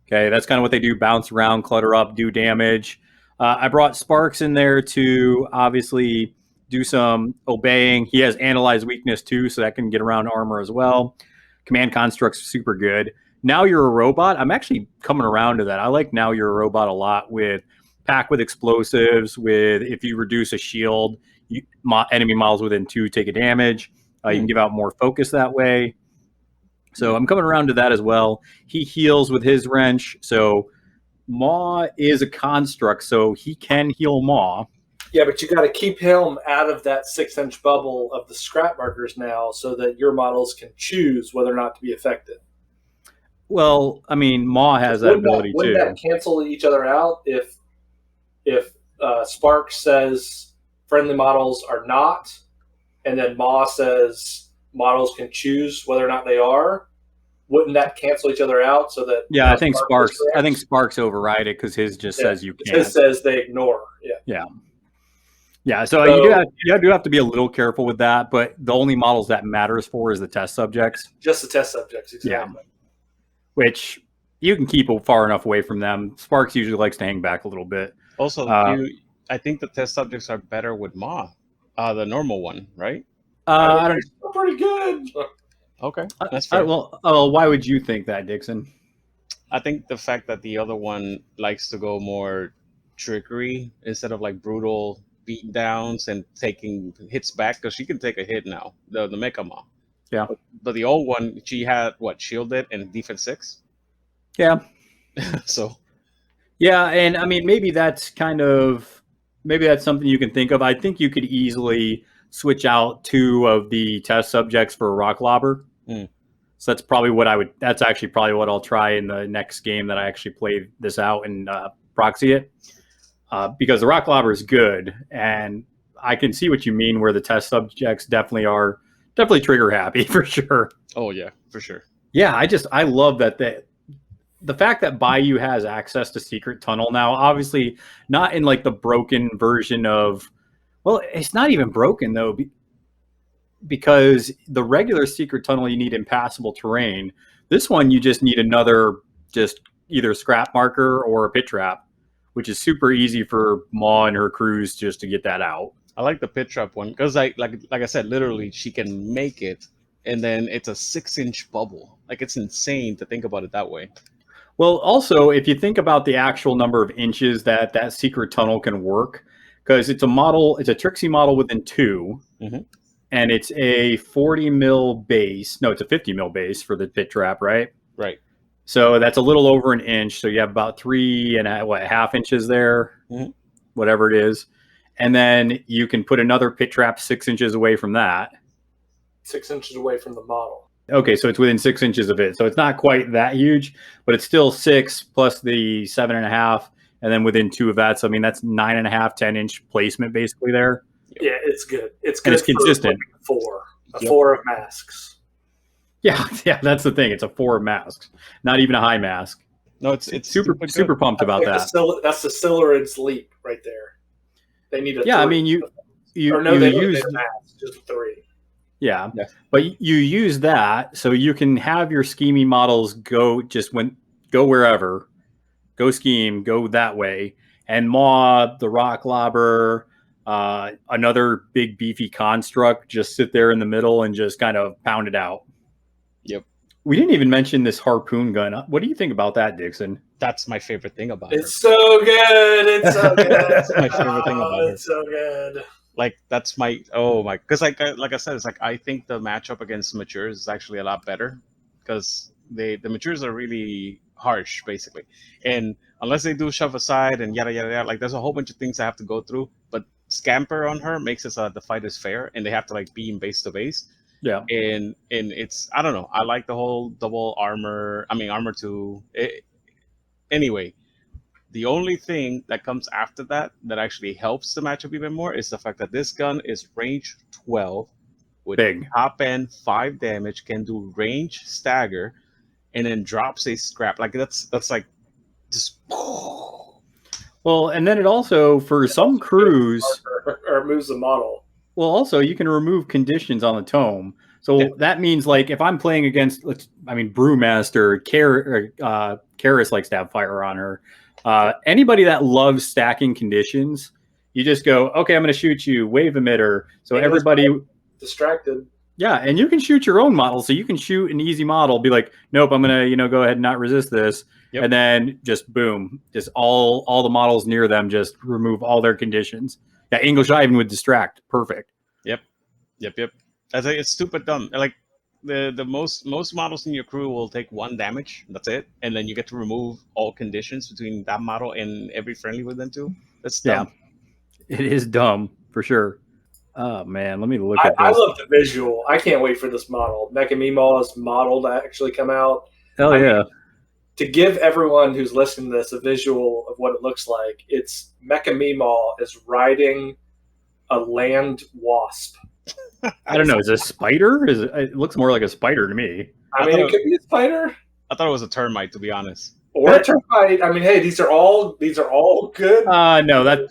Okay, that's kind of what they do: bounce around, clutter up, do damage. I brought Sparks in there to obviously do some obeying. He has analyze weakness too, so that can get around armor as well. Command constructs super good. Now You're a Robot, I'm actually coming around to that. I like Now You're a Robot a lot with pack with explosives, with if you reduce a shield, enemy models within 2 take a damage. You can give out more focus that way. So I'm coming around to that as well. He heals with his wrench. So Maw is a construct, so he can heal Maw. Yeah, but you got to keep him out of that 6-inch bubble of the scrap markers now so that your models can choose whether or not to be affected. Well, I mean, Maw has that ability too. Wouldn't that cancel each other out if Spark says friendly models are not, and then Maw says models can choose whether or not they are? Wouldn't that cancel each other out so that? Yeah, I think Sparks override it because his just says you can't. His says they ignore. Yeah. So you do have to be a little careful with that. But the only models that matters for is the test subjects. Just the test subjects, exactly. Yeah. Which you can keep far enough away from them. Sparks usually likes to hang back a little bit. Also, I think the test subjects are better with Maw, the normal one, right? I don't. Pretty good. Okay, that's fair. Why would you think that, Dixon? I think the fact that the other one likes to go more trickery instead of like brutal beat downs and taking hits back, because she can take a hit now. The Mecca Maw. Yeah, but the old one, she had shielded and defense 6. Yeah. So. Yeah, and I mean maybe that's something you can think of. I think you could easily switch out 2 of the test subjects for a Rockhopper. So that's probably that's actually probably what I'll try in the next game that I actually play this out and proxy it, because the Rockhopper is good, and I can see what you mean where the test subjects definitely trigger happy for sure. Oh yeah, for sure. Yeah, I love that the fact that Bayou has access to Secret Tunnel now, obviously not in like the broken version of, well, it's not even broken though, because the regular Secret Tunnel you need impassable terrain. This one you just need another just either scrap marker or a pit trap, which is super easy for Maw and her crews just to get that out. I like the pit trap one because like I said, literally she can make it, and then it's a 6-inch bubble. Like, it's insane to think about it that way. Well, also, if you think about the actual number of inches that Secret Tunnel can work, because it's a Tricksy model within 2, and it's a 40 mil base. No, it's a 50 mil base for the pit trap, right? Right. So that's a little over an inch. So you have about 3.5 inches there, whatever it is. And then you can put another pit trap 6 inches away from that. 6 inches away from the model. Okay, so it's within 6 inches of it. So it's not quite that huge, but it's still 6 plus the 7.5, and then within 2 of that. So I mean, that's 9.5, 10-inch placement basically there. Yeah, it's good. It's And good. it's consistent. For a 4 of masks. Yeah, that's the thing. It's a 4 of masks, not even a high mask. No, it's super pumped about that. That's the Silurids leap right there. They need a 3. I mean, you they use a mask, just 3. Yeah, but you use that so you can have your scheming models go wherever, go scheme, go that way, and Maw, the Rockhopper, another big beefy construct, just sit there in the middle and just kind of pound it out. Yep. We didn't even mention this harpoon gun. What do you think about that, Dixon? That's my favorite thing about it. It's so good. It's so good. That's my favorite thing about it. It's so good. Like that's my because like I said, it's like I think the matchup against matures is actually a lot better because the matures are really harsh basically, and unless they do shove aside and yada yada yada, like there's a whole bunch of things I have to go through. But scamper on her makes it so the fight is fair, and they have to like beam base to base. Yeah, and it's I don't know. I like the whole double armor. I mean armor 2. Anyway. The only thing that comes after that actually helps the matchup even more is the fact that this gun is range 12 with big top end 5 damage, can do range stagger, and then drops a scrap. Like that's like just. Well, and then it also for some crews or moves the model. Well, also you can remove conditions on the tome. So that means like if I'm playing against, Brewmaster, Karis likes to have fire on her. Anybody that loves stacking conditions, you just go, okay, I'm going to shoot you, wave emitter. So everybody distracted. Yeah, and you can shoot your own model. So you can shoot an easy model, be like, nope, I'm going to go ahead and not resist this. Yep. And then just boom, just all the models near them, just remove all their conditions. Yeah, English Ivan would distract. Perfect. Yep. It's stupid dumb. Like the most models in your crew will take 1 damage. That's it, and then you get to remove all conditions between that model and every friendly with them too. That's dumb. Yeah, it is dumb for sure. Oh man, let me look at this. I love the visual. I can't wait for this model. Mecca Mawtucket's model to actually come out. Hell yeah! To give everyone who's listening to this a visual of what it looks like, it's Mecca Mawtucket is riding a land wasp. I don't know. Is it a spider? It looks more like a spider to me. I mean, it could be a spider. I thought it was a termite, to be honest. Or a termite. I mean, hey, these are all good. No,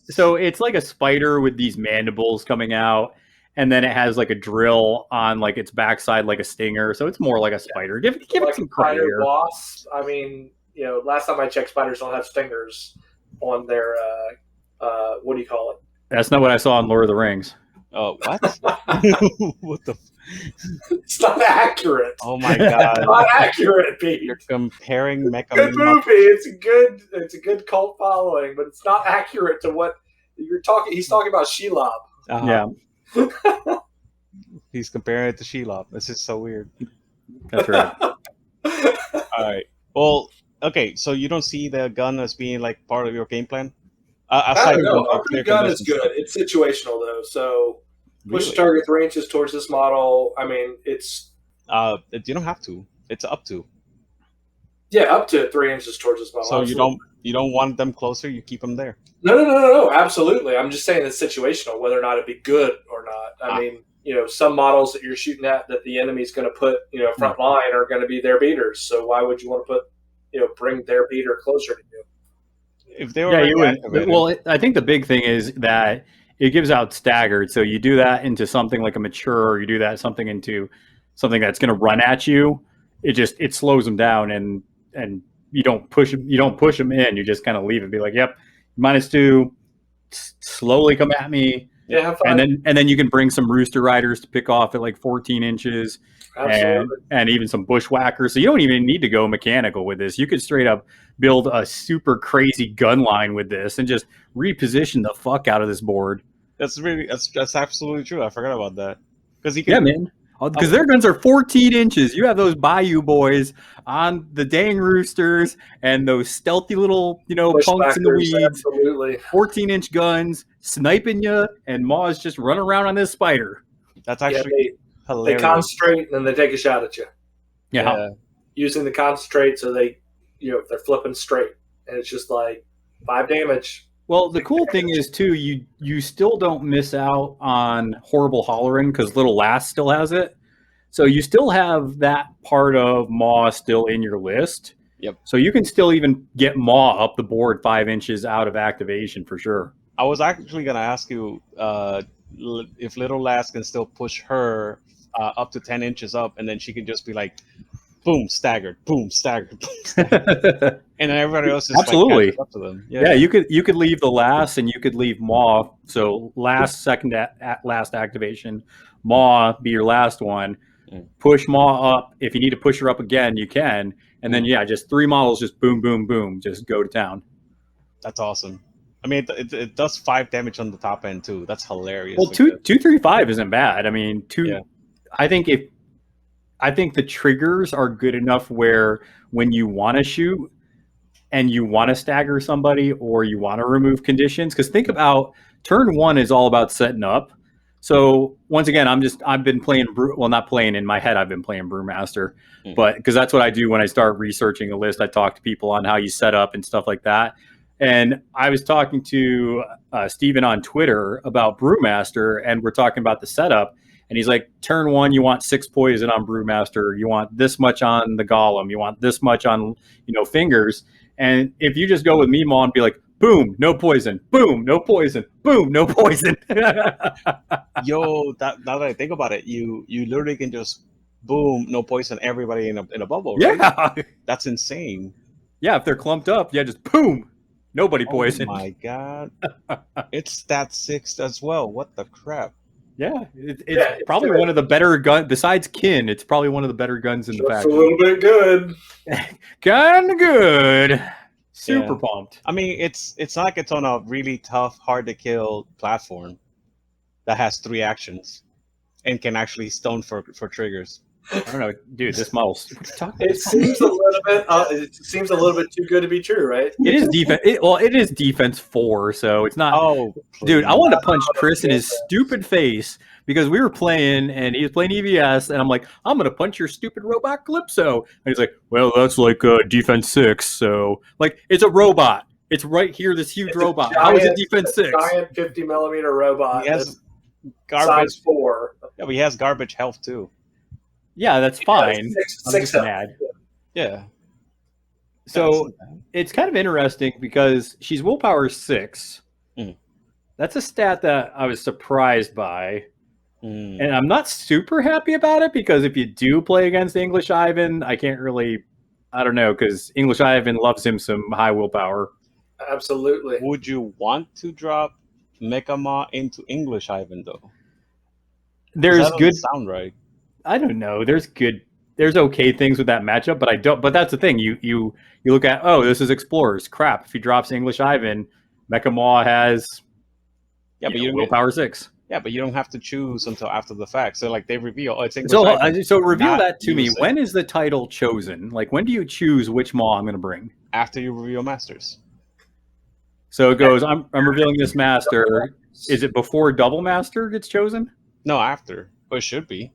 so it's like a spider with these mandibles coming out, and then it has like a drill on like its backside, like a stinger. So it's more like a spider. Give like it some credit here. Wasp. I mean, last time I checked, spiders don't have stingers on their what do you call it? That's not what I saw in Lord of the Rings. Oh, what? What the? It's not accurate. Oh my god! It's not accurate, Pete. You're comparing Mecca. Good movie. It's a good cult following, but it's not accurate to what you're talking. He's talking about Shelob. Yeah. He's comparing it to Shelob. This is so weird. That's right. All right. Well, okay. So you don't see the gun as being like part of your game plan? I don't know. Our gun is good. It's situational though, so push target ranges towards this model. I mean, it's you don't have to. It's up to. Yeah, up to 3 inches towards this model. So absolutely. you don't want them closer. You keep them there. No. Absolutely. I'm just saying it's situational, whether or not it'd be good or not. I mean, some models that you're shooting at that the enemy's going to put front line are going to be their beaters. So why would you want to put bring their beater closer to you? If they were well, I think the big thing is that it gives out staggered. So you do that into something like a mature, or you do that something into something that's going to run at you. It slows them down, and you don't push them in. You just kind of leave it. Be like, yep, -2, slowly come at me. Yeah, have fun. And then you can bring some rooster riders to pick off at like 14 inches. And even some bushwhackers. So you don't even need to go mechanical with this. You could straight up build a super crazy gun line with this and just reposition the fuck out of this board. That's absolutely true. I forgot about that. Because you can, yeah, man. Because their guns are 14 inches. You have those Bayou boys on the dang roosters and those stealthy little, punks in the weeds. Absolutely. 14-inch guns sniping you, and Maw's just running around on this spider. That's actually hilarious. They concentrate and then they take a shot at you. Yeah. Using the concentrate, so they're flipping straight, and it's just like 5 damage. Well, the cool thing is too, you still don't miss out on horrible hollering because Little Lass still has it. So you still have that part of Maw still in your list. Yep. So you can still even get Maw up the board 5 inches out of activation for sure. I was actually gonna ask you if Little Lass can still push her up to 10 inches up, and then she can just be like, boom, staggered, boom, staggered, boom, staggered. And then everybody else is absolutely like, up to them. Yeah, you could leave the Lass and you could leave Maw. So last second last activation, Maw be your last one. Push Maw up. If you need to push her up again, you can. And then just 3 models, just boom, boom, boom, just go to town. That's awesome. I mean, it does 5 damage on the top end too. That's hilarious. Well, 235 isn't bad. I mean, I think the triggers are good enough where when you want to shoot and you want to stagger somebody or you want to remove conditions, because think about turn 1 is all about setting up. So once again, I've been playing, not playing in my head. I've been playing Brewmaster, but because that's what I do when I start researching a list. I talk to people on how you set up and stuff like that. And I was talking to Steven on Twitter about Brewmaster, and we're talking about the setup. And he's like, turn 1, you want 6 poison on Brewmaster. You want this much on the Golem. You want this much on, fingers. And if you just go with Meemaw and be like, boom, no poison. Boom, no poison. Boom, no poison. Yo, now that I think about it, you literally can just boom, no poison everybody in a bubble. Right? Yeah. That's insane. Yeah, if they're clumped up, just boom, nobody poison. Oh my God. It's stat 6 as well. What the crap? Yeah, it's probably one of the better guns. Besides Kin, it's probably one of the better guns in the pack. It's a little bit good. Kind of good. Super pumped. I mean, it's not like it's on a really tough, hard to kill platform that has 3 actions and can actually stone for triggers. I don't know, dude. This model. It seems a little bit. It seems a little bit too good to be true, right? It is defense. It is defense 4, so it's not. Oh, dude, I wanted to punch Chris in his stupid face because we were playing and he was playing EVS, and I'm like, I'm gonna punch your stupid robot Calypso, and he's like, well, that's like defense 6, so like it's a robot. It's right here, this huge robot. How is it defense 6? Giant 50mm robot. He has size 4. Yeah, but he has garbage health too. Yeah, that's fine. I'm Six just mad. Yeah. So it's kind of interesting because she's willpower 6. That's a stat that I was surprised by. And I'm not super happy about it because if you do play against English Ivan, I don't know, because English Ivan loves him some high willpower. Absolutely. Would you want to drop Mecca Maw into English Ivan though? There's good sound right. I don't know. There's okay things with that matchup, but I don't. But that's the thing. You look at, this is Explorers. Crap. If he drops English Ivan, Mecca Maw has but you willpower 6. Yeah, but you don't have to choose until after the fact. So like they reveal, it's English So Ivan, so reveal that to me. it. When is the title chosen? Like when do you choose which Maw I'm going to bring? After you reveal Masters. So it goes. I'm revealing this Master. Is it before Double Master gets chosen? No, after. But it should be.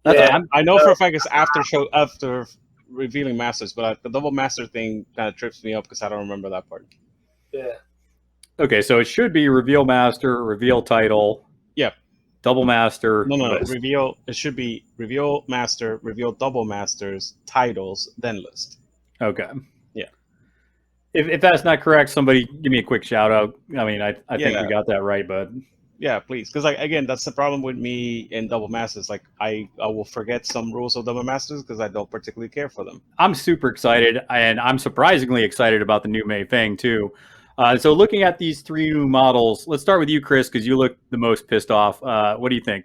I know for a fact it's after revealing Masters, but the Double Master thing kind of trips me up because I don't remember that part. Yeah. Okay, so it should be reveal Master, reveal title. Yep. Double Master. No. Reveal. It should be reveal Master, reveal Double Masters, titles, then list. Okay. Yeah. If that's not correct, somebody give me a quick shout out. I mean, I think we got that right, but yeah, please, because like again, that's the problem with me in Double Masters. Like I will forget some rules of Double Masters because I don't particularly care for them. I'm super excited, and I'm surprisingly excited about the new Mei Feng too. So looking at these 3 new models, let's start with you, Chris, because you look the most pissed off. What do you think?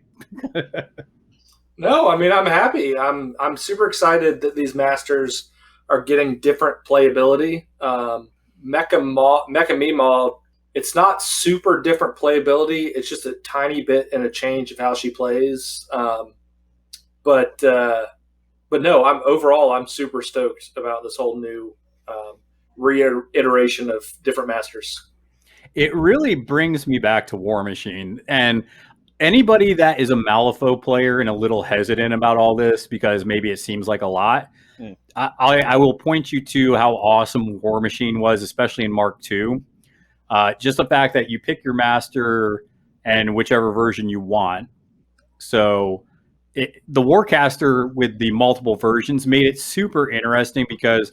No, I mean I'm happy. I'm super excited that these Masters are getting different playability. Mecca Mawtucket, it's not super different playability. It's just a tiny bit and a change of how she plays. But no, I'm super stoked about this whole new reiteration of different masters. It really brings me back to War Machine. And anybody that is a Malifaux player and a little hesitant about all this because maybe it seems like a lot, I will point you to how awesome War Machine was, especially in Mark II. Just the fact that you pick your master and whichever version you want. So the Warcaster with the multiple versions made it super interesting because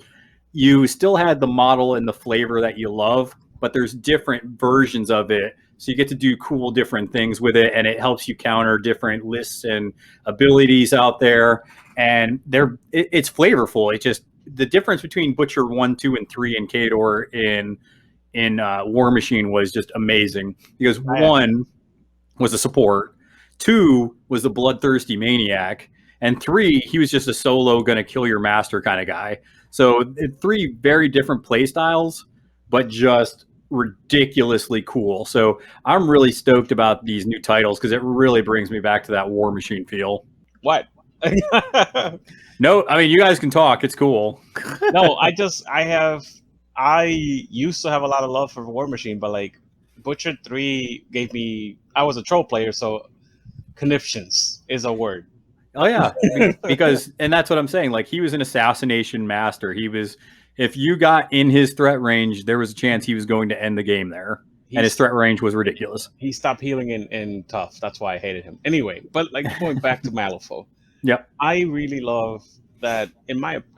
you still had the model and the flavor that you love, but there's different versions of it. So you get to do cool different things with it, and it helps you counter different lists and abilities out there. And it's flavorful. It's just the difference between Butcher 1, 2, and 3 and Khador in War Machine was just amazing because 1 was a support, 2 was the bloodthirsty maniac, and 3 he was just a solo gonna kill your master kind of guy. So 3 very different play styles, but just ridiculously cool. So I'm really stoked about these new titles because it really brings me back to that War Machine feel. What? No, I mean, you guys can talk. It's cool. No, I used to have a lot of love for War Machine, but like Butcher 3 gave me, I was a troll player, so conniptions is a word. Oh yeah, because, and that's what I'm saying. Like, he was an assassination master. He was, if you got in his threat range, there was a chance he was going to end the game there. And his threat range was ridiculous. He stopped healing in tough. That's why I hated him. Anyway, but like going back to Malifaux. Yep. I really love that,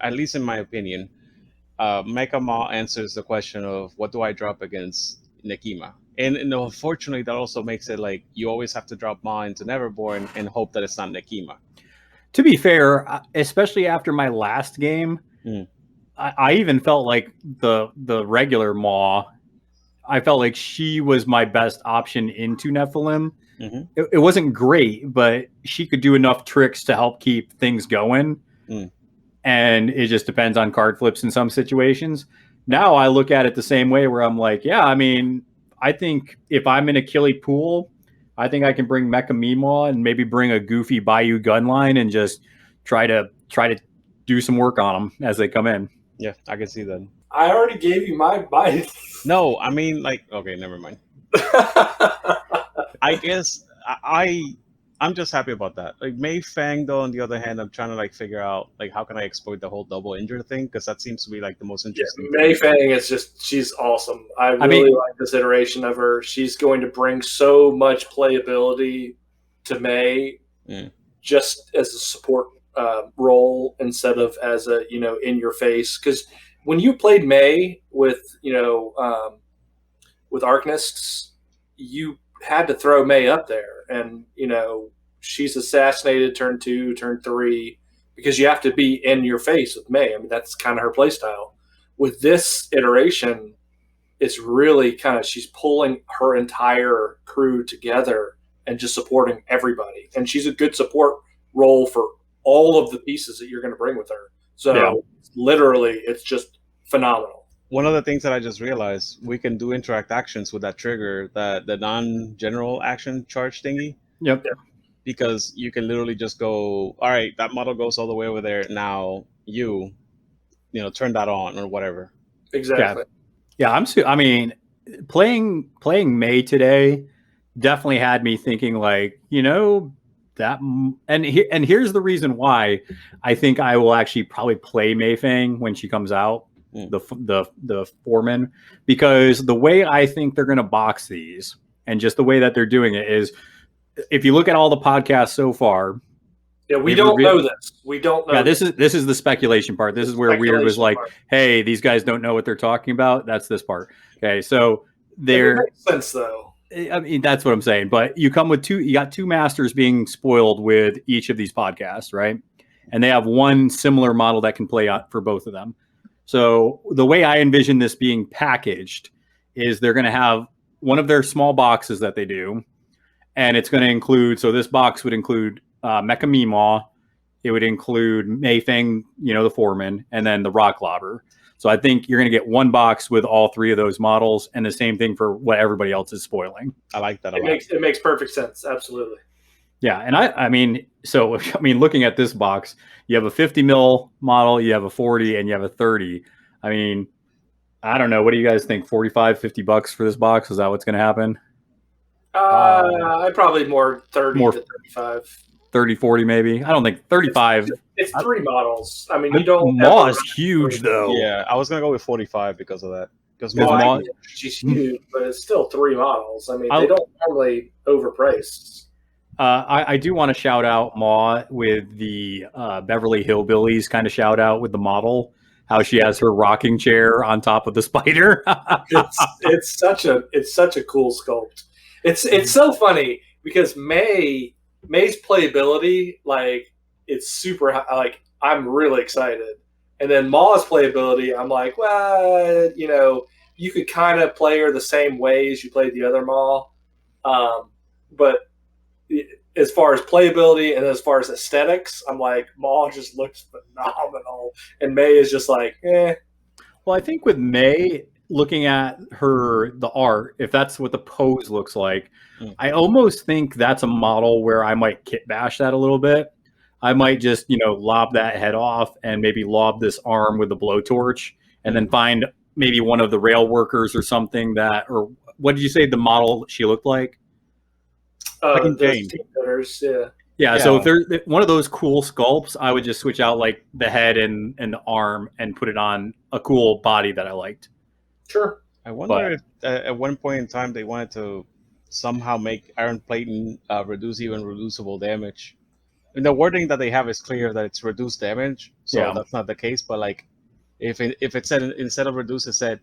at least in my opinion, Mecca Maw answers the question of what do I drop against Nekima? And unfortunately, that also makes it like you always have to drop Maw into Neverborn and hope that it's not Nekima. To be fair, especially after my last game, I even felt like the regular Maw, I felt like she was my best option into Nephilim. Mm-hmm. It wasn't great, but she could do enough tricks to help keep things going. And it just depends on card flips in some situations. Now I look at it the same way where I'm like, yeah, I mean, I think if I'm in a killy pool, I think I can bring Mecca Mawtucket and maybe bring a goofy Bayou gun line and just try to do some work on them as they come in. Yeah, I can see that. I already gave you my bite. No, I mean, like, okay, never mind. I guess I'm just happy about that. Like Mei Feng, though, on the other hand, I'm trying to like figure out like how can I exploit the whole double injure thing, because that seems to be like the most interesting. Yeah, Mei Feng is she's awesome. I really like this iteration of her. She's going to bring so much playability to Mei, just as a support role instead of as a in your face. Because when you played Mei with with Arcanists, you had to throw Mei up there, and she's assassinated turn 2, turn 3, because you have to be in your face with Mei. I mean, that's kind of her play style. With this iteration, it's really kind of, she's pulling her entire crew together and just supporting everybody, and she's a good support role for all of the pieces that you're going to bring with her. So literally, it's just phenomenal. One of the things that I just realized, we can do interact actions with that trigger, the non-general action charge thingy. Yep. Because you can literally just go, all right, that model goes all the way over there. Now turn that on or whatever. Exactly. Yeah, I mean, playing Mei today definitely had me thinking like, that, and here's the reason why I think I will actually probably play Mei Feng when she comes out. The foreman, because the way I think they're going to box these and just the way that they're doing it is, if you look at all the podcasts so far, we don't know this. We don't know. Yeah, this is the speculation part. This is where Wyrd was like, "Hey, these guys don't know what they're talking about." That's this part. Okay, so they're makes sense though. I mean, that's what I'm saying. But you got 2 masters being spoiled with each of these podcasts, right? And they have one similar model that can play out for both of them. So the way I envision this being packaged is they're going to have one of their small boxes that they do, and it's going to include, so this box would include Mecca Mawtucket, it would include Mei Feng, the foreman, and then the Rockhopper. So I think you're going to get one box with all 3 of those models, and the same thing for what everybody else is spoiling. I like that a lot. It makes perfect sense. Absolutely. Yeah, and I mean, so I mean, looking at this box, you have a 50 mil model, you have a 40, and you have a 30. I mean, I don't know. What do you guys think? 45, $50 for this box? Is that what's going to happen? I probably more 30 More- to 35. 30, 40 maybe? I don't think 35. It's 3 models. I mean, you don't. Maw ever is run huge, three. though. Yeah, I was gonna go with 45 because of that. Because Because Well, Maw- she's huge, but it's still 3 models. I mean, I'll- they don't normally overprice. I do want to shout out Maw with the Beverly Hillbillies kind of shout out with the model. How she has her rocking chair on top of the spider. It's such a cool sculpt. It's so funny because May's playability, like, it's super like, I'm really excited. And then Maw's playability, I'm like, well, you could kind of play her the same way as you played the other Maw. But as far as playability and as far as aesthetics, I'm like, Maw just looks phenomenal. And Mei is just like, eh. Well, I think with Mei, looking at the art, if that's what the pose looks like, I almost think that's a model where I might kit bash that a little bit. I might just, lob that head off and maybe lob this arm with the blowtorch and then find maybe one of the rail workers or something or what did you say the model she looked like? Fucking Those Jane. team cutters, yeah. Yeah, so if there's one of those cool sculpts, I would just switch out like the head and the arm and put it on a cool body that I liked. Sure. I wonder if at one point in time they wanted to somehow make Iron Plating reduce even reducible damage. And the wording that they have is clear that it's reduced damage, so Yeah. that's not the case. But like, if it said instead of reduce, it said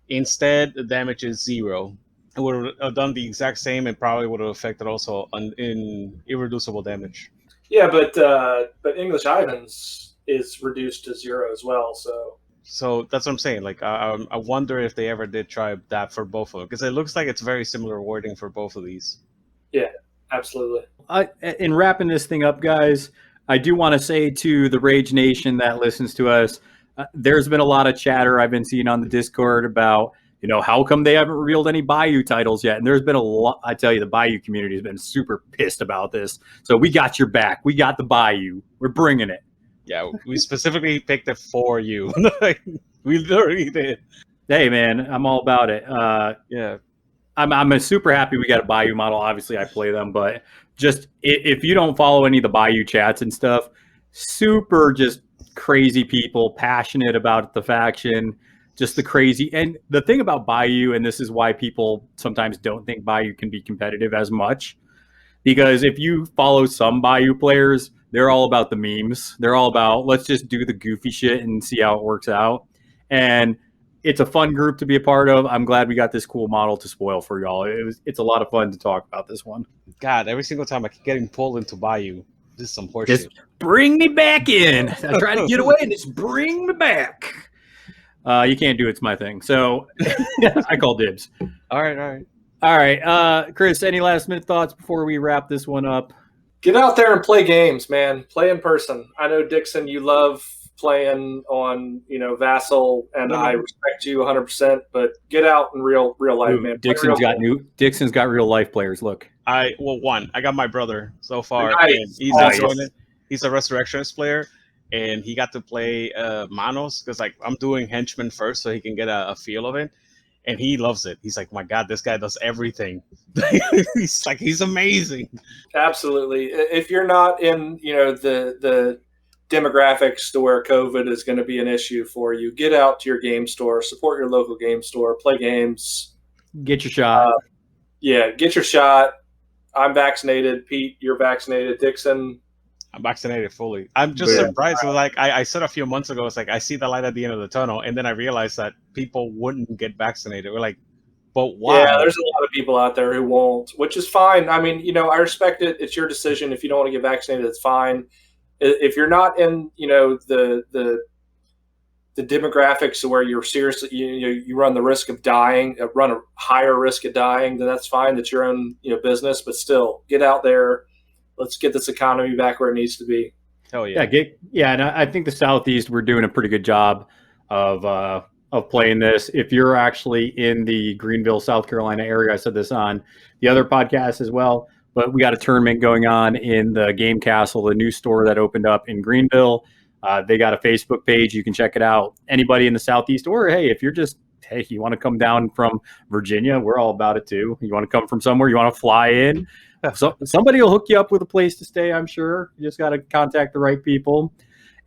instead the damage is 0, it would have done the exact same and probably would have affected also in irreducible damage. Yeah, but English Ivans is reduced to 0 as well. So that's what I'm saying. Like, I wonder if they ever did try that for both of them, because it looks like it's very similar wording for both of these. Yeah, absolutely. In wrapping this thing up, guys, I do want to say to the Rage Nation that listens to us, there's been a lot of chatter I've been seeing on the Discord about, how come they haven't revealed any Bayou titles yet? And there's been a lot. I tell you, the Bayou community has been super pissed about this. So we got your back. We got the Bayou. We're bringing it. Yeah, we specifically picked it for you. We literally did. Hey, man, I'm all about it. Yeah. I'm super happy we got a Bayou model. Obviously, I play them, but just if you don't follow any of the Bayou chats and stuff, super just crazy people, passionate about the faction, just the crazy. And the thing about Bayou, and this is why people sometimes don't think Bayou can be competitive as much, because if you follow some Bayou players, they're all about the memes. They're all about, let's just do the goofy shit and see how it works out. And it's a fun group to be a part of. I'm glad we got this cool model to spoil for y'all. It's a lot of fun to talk about this one. God, every single time I keep getting pulled into Bayou. This is some horseshit. Just bring me back in. I try to get away and just bring me back. You can't do it's my thing. So I call dibs. All right. All right. Chris, any last minute thoughts before we wrap this one up? Get out there and play games, man. Play in person. I know, Dixon, you love playing on, Vassal, and I respect you 100%. But get out in real life, Ooh, man. Dixon's got real life players. Look, I got my brother so far. Nice. And he's Nice. he's a Resurrectionist player, and he got to play Manos because like I'm doing Henchman first, so he can get a feel of it. And he loves it. He's like, my God, this guy does everything. he's amazing. Absolutely. If you're not in, the demographics to where COVID is going to be an issue for you, get out to your game store, support your local game store, play games. get your shot. Get your shot. I'm vaccinated. Pete, you're vaccinated. Dixon. I'm vaccinated fully. I'm just surprised. Like I said a few months ago, it's like I see the light at the end of the tunnel, and then I realized that people wouldn't get vaccinated. We're like, but why? Yeah, there's a lot of people out there who won't, which is fine. I mean, I respect it. It's your decision. If you don't want to get vaccinated, it's fine. If you're not in, the demographics where you're seriously, you run the risk of dying, run a higher risk of dying, then that's fine. That's your own, business. But still, get out there. Let's get this economy back where it needs to be. Hell yeah. And I think the Southeast, we're doing a pretty good job of playing this. If you're actually in the Greenville, South Carolina area, I said this on the other podcast as well. But we got a tournament going on in the Game Castle, the new store that opened up in Greenville. They got a Facebook page. You can check it out. Anybody in the Southeast, or hey, if you're just, hey, you want to come down from Virginia, we're all about it too. You want to come from somewhere, you want to fly in. So somebody will hook you up with a place to stay, I'm sure. You just got to contact the right people.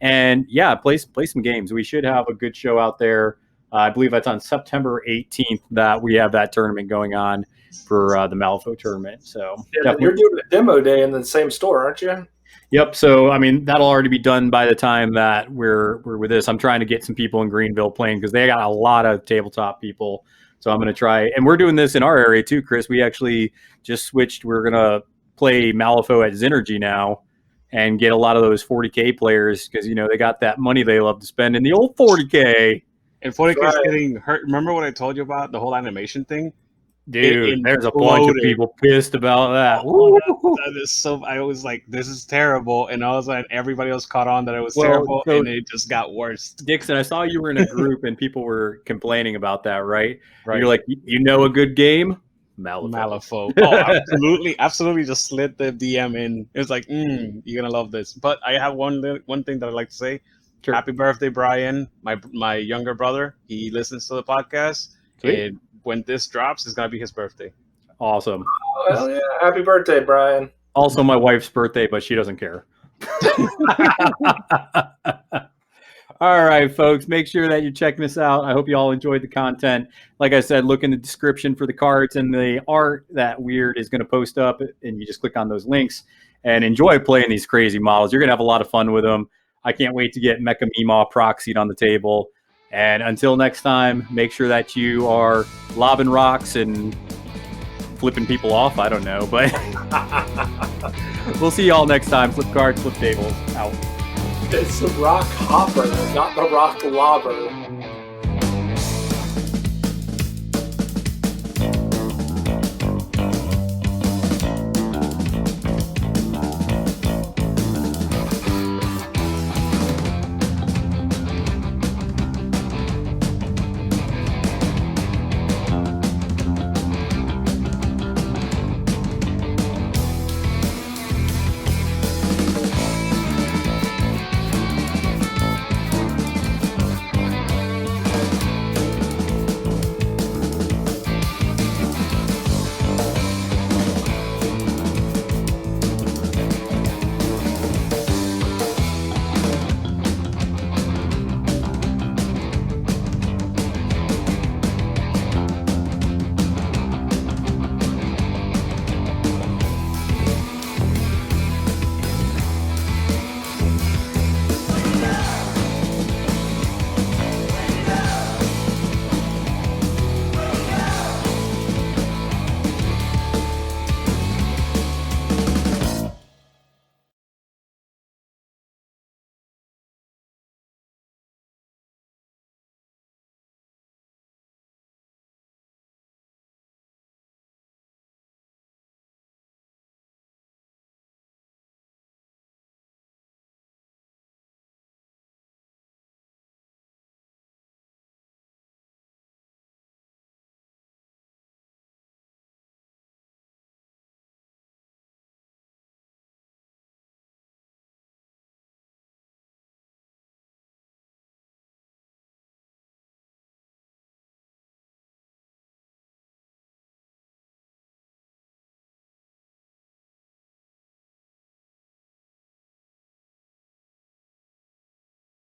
And yeah, play some games. We should have a good show out there. I believe that's on September 18th that we have that tournament going on for the Malifaux tournament. So yeah, you're doing a demo day in the same store, aren't you? Yep. So I mean, that'll already be done by the time that we're with this. I'm trying to get some people in Greenville playing because they got a lot of tabletop people. So I'm going to try, and we're doing this in our area too, Chris. We actually just switched. We're going to play Malifaux at Synergy now and get a lot of those 40K players because, you know, they got that money they love to spend in the old 40K. And 40K is getting hurt. Remember what I told you about the whole animation thing? Dude, there's a bunch of people pissed about that. That is so. I was like, "This is terrible," and all of a sudden, everybody else caught on that it was terrible, and it just got worse. Dixon, I saw you were in a group and people were complaining about that, right? You're like, you know, a good game, Malifaux. Oh, absolutely. Just slid the DM in. It was like, you're gonna love this. But I have one thing that I'd like to say. Sure. Happy birthday, Brian, my younger brother. He listens to the podcast. Sweet. And when this drops, it's gonna be his birthday. Awesome. Oh, hell yeah. Happy birthday, Brian. Also my wife's birthday, but she doesn't care. All right, folks, make sure that you're checking this out. I hope you all enjoyed the content. Like I said, look in the description for the cards and the art that Wyrd is going to post up, and you just click on those links and enjoy playing these crazy models. You're going to have a lot of fun with them. I can't wait to get Mecca Mawtucket proxied on the table. And until next time, make sure that you are lobbing rocks and flipping people off. I don't know, but we'll see you all next time. Flip cards, flip tables, out. It's the Rockhopper, not the Rock Lobber.